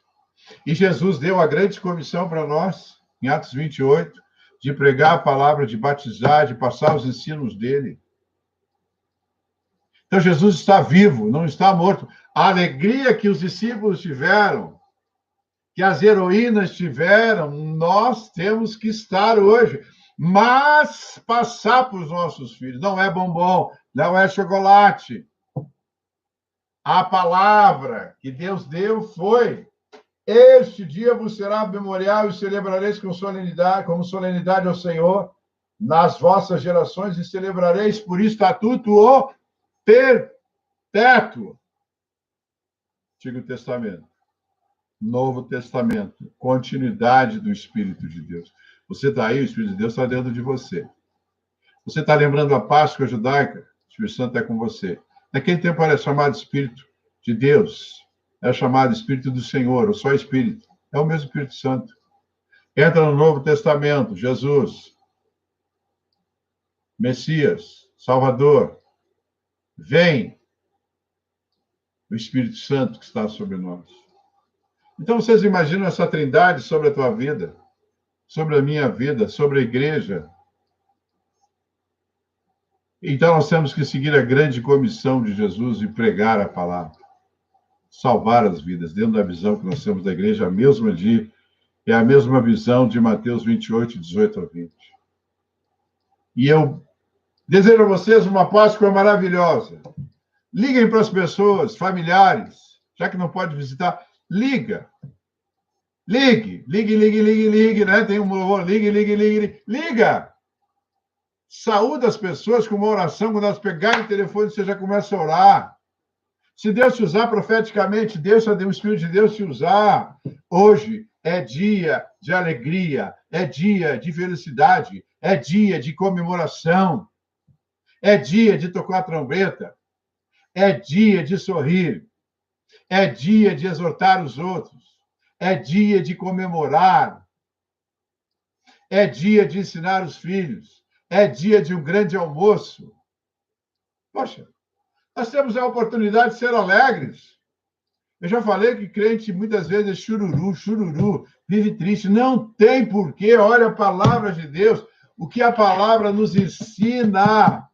E Jesus deu a grande comissão para nós, em Atos 28, de pregar a palavra, de batizar, de passar os ensinos dele. Então, Jesus está vivo, não está morto. A alegria que os discípulos tiveram, que as heroínas tiveram, nós temos que estar hoje. Mas passar para os nossos filhos. Não é bombom, não é chocolate. A palavra que Deus deu foi: este dia vos será memorial e celebrareis com solenidade, como solenidade ao Senhor nas vossas gerações, e celebrareis por estatuto o perpétuo. Antigo Testamento. Novo Testamento. Continuidade do Espírito de Deus. Você está aí, o Espírito de Deus está dentro de você. Você está lembrando a Páscoa judaica? O Espírito Santo é com você. Naquele tempo era chamado Espírito de Deus. É chamado Espírito do Senhor, ou só Espírito. É o mesmo Espírito Santo. Entra no Novo Testamento, Jesus, Messias, Salvador. Vem o Espírito Santo que está sobre nós. Então, vocês imaginam essa trindade sobre a tua vida, sobre a minha vida, sobre a igreja? Então, nós temos que seguir a grande comissão de Jesus e pregar a palavra. Salvar as vidas, dentro da visão que nós temos da igreja, a mesma é a mesma visão de Mateus 28, 18 a 20. E eu desejo a vocês uma Páscoa maravilhosa. Liguem para as pessoas, familiares, já que não pode visitar, ligue, né? Tem um louvor, liga. Saúde as pessoas com uma oração, quando elas pegarem o telefone, você já começa a orar. Se Deus te usar profeticamente, Deus, o Espírito de Deus te usar. Hoje é dia de alegria, é dia de felicidade, é dia de comemoração, é dia de tocar a trombeta, é dia de sorrir, é dia de exortar os outros, é dia de comemorar, é dia de ensinar os filhos, é dia de um grande almoço. Poxa, nós temos a oportunidade de ser alegres. Eu já falei que crente muitas vezes é chururu, vive triste. Não tem porquê. Olha a palavra de Deus, o que a palavra nos ensina.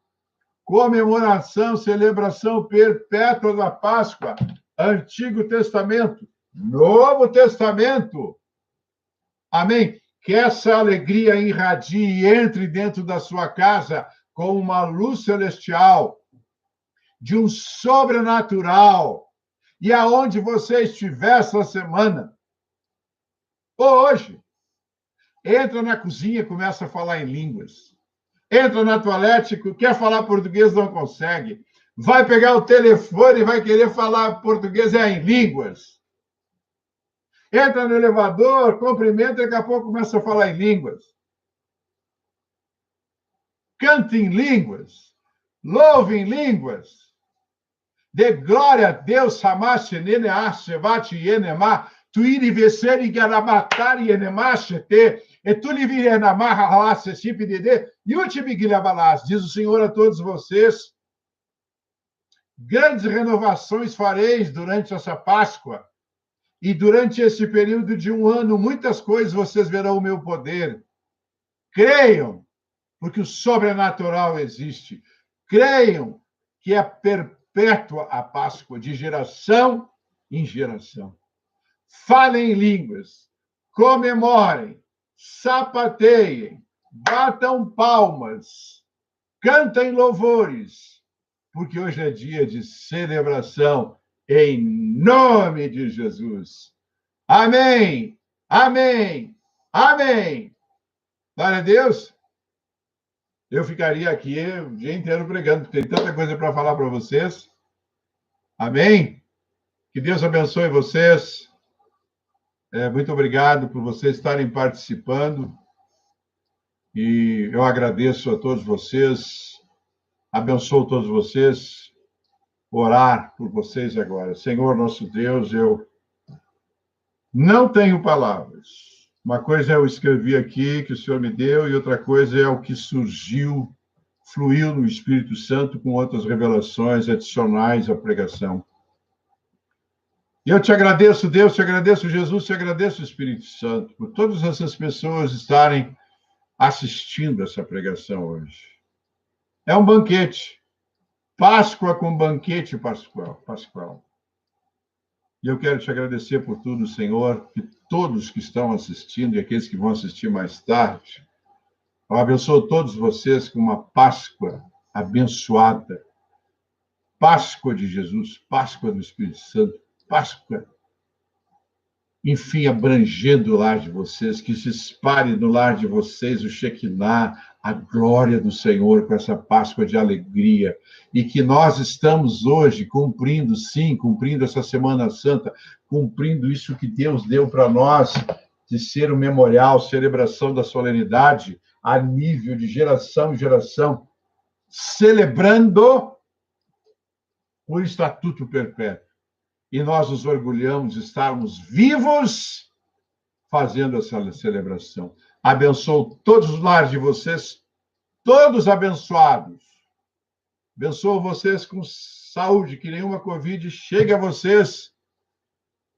Comemoração, celebração perpétua da Páscoa. Antigo Testamento, Novo Testamento. Amém? Que essa alegria irradie e entre dentro da sua casa com uma luz celestial, de um sobrenatural. E aonde você estiver essa semana, ou hoje, entra na cozinha e começa a falar em línguas. Entra na toalete, quer falar português, não consegue. Vai pegar o telefone e vai querer falar português em línguas. Entra no elevador, cumprimenta e daqui a pouco começa a falar em línguas. Canta em línguas. Louve em línguas. Dê glória a Deus, Samache, Nene, Ashevati, Yenema, Tuiri, Veseri, Garamatari, Yenemachete, e tu lhe virenamá, Halasse, Chipidede, e Utibigilhabalás. Diz o Senhor a todos vocês: grandes renovações fareis durante essa Páscoa, e durante esse período de um ano, muitas coisas vocês verão o meu poder. Creiam, porque o sobrenatural existe. Creiam que é perpétua a Páscoa, de geração em geração. Falem em línguas, comemorem, sapateiem, batam palmas, cantem louvores, porque hoje é dia de celebração em nome de Jesus. Amém, amém, amém. Glória a Deus. Eu ficaria aqui o dia inteiro pregando, porque tem tanta coisa para falar para vocês. Amém? Que Deus abençoe vocês. Muito obrigado por vocês estarem participando. E eu agradeço a todos vocês. Abençoo todos vocês. Orar por vocês agora. Senhor, nosso Deus, eu não tenho palavras. Uma coisa eu escrevi aqui, que o Senhor me deu, e outra coisa é o que surgiu, fluiu no Espírito Santo com outras revelações adicionais à pregação. E eu te agradeço, Deus, te agradeço, Jesus, te agradeço, Espírito Santo, por todas essas pessoas estarem assistindo essa pregação hoje. É um banquete. Páscoa com banquete pascual. E eu quero te agradecer por tudo, Senhor, que todos que estão assistindo e aqueles que vão assistir mais tarde, eu abençoo todos vocês com uma Páscoa abençoada. Páscoa de Jesus, Páscoa do Espírito Santo, Páscoa, enfim, abrangendo o lar de vocês, que se espalhe no lar de vocês o Shekinah, a glória do Senhor com essa Páscoa de alegria. E que nós estamos hoje cumprindo, sim, cumprindo essa Semana Santa, cumprindo isso que Deus deu para nós, de ser o memorial, celebração da solenidade, a nível de geração em geração, celebrando o Estatuto Perpétuo. E nós nos orgulhamos de estarmos vivos fazendo essa celebração. Abençoo todos os lares de vocês, todos abençoados. Abençoo vocês com saúde, que nenhuma Covid chegue a vocês,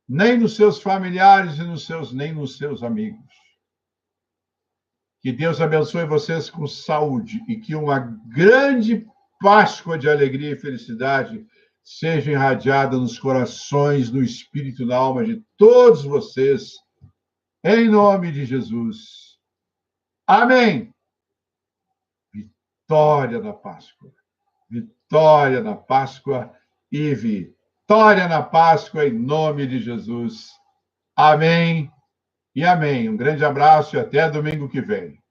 nem nos seus familiares e nem nos seus amigos. Que Deus abençoe vocês com saúde e que uma grande Páscoa de alegria e felicidade seja irradiada nos corações, no espírito, na alma de todos vocês, em nome de Jesus. Amém. Vitória na Páscoa. Vitória na Páscoa e vitória na Páscoa, em nome de Jesus. Amém e amém. Um grande abraço e até domingo que vem.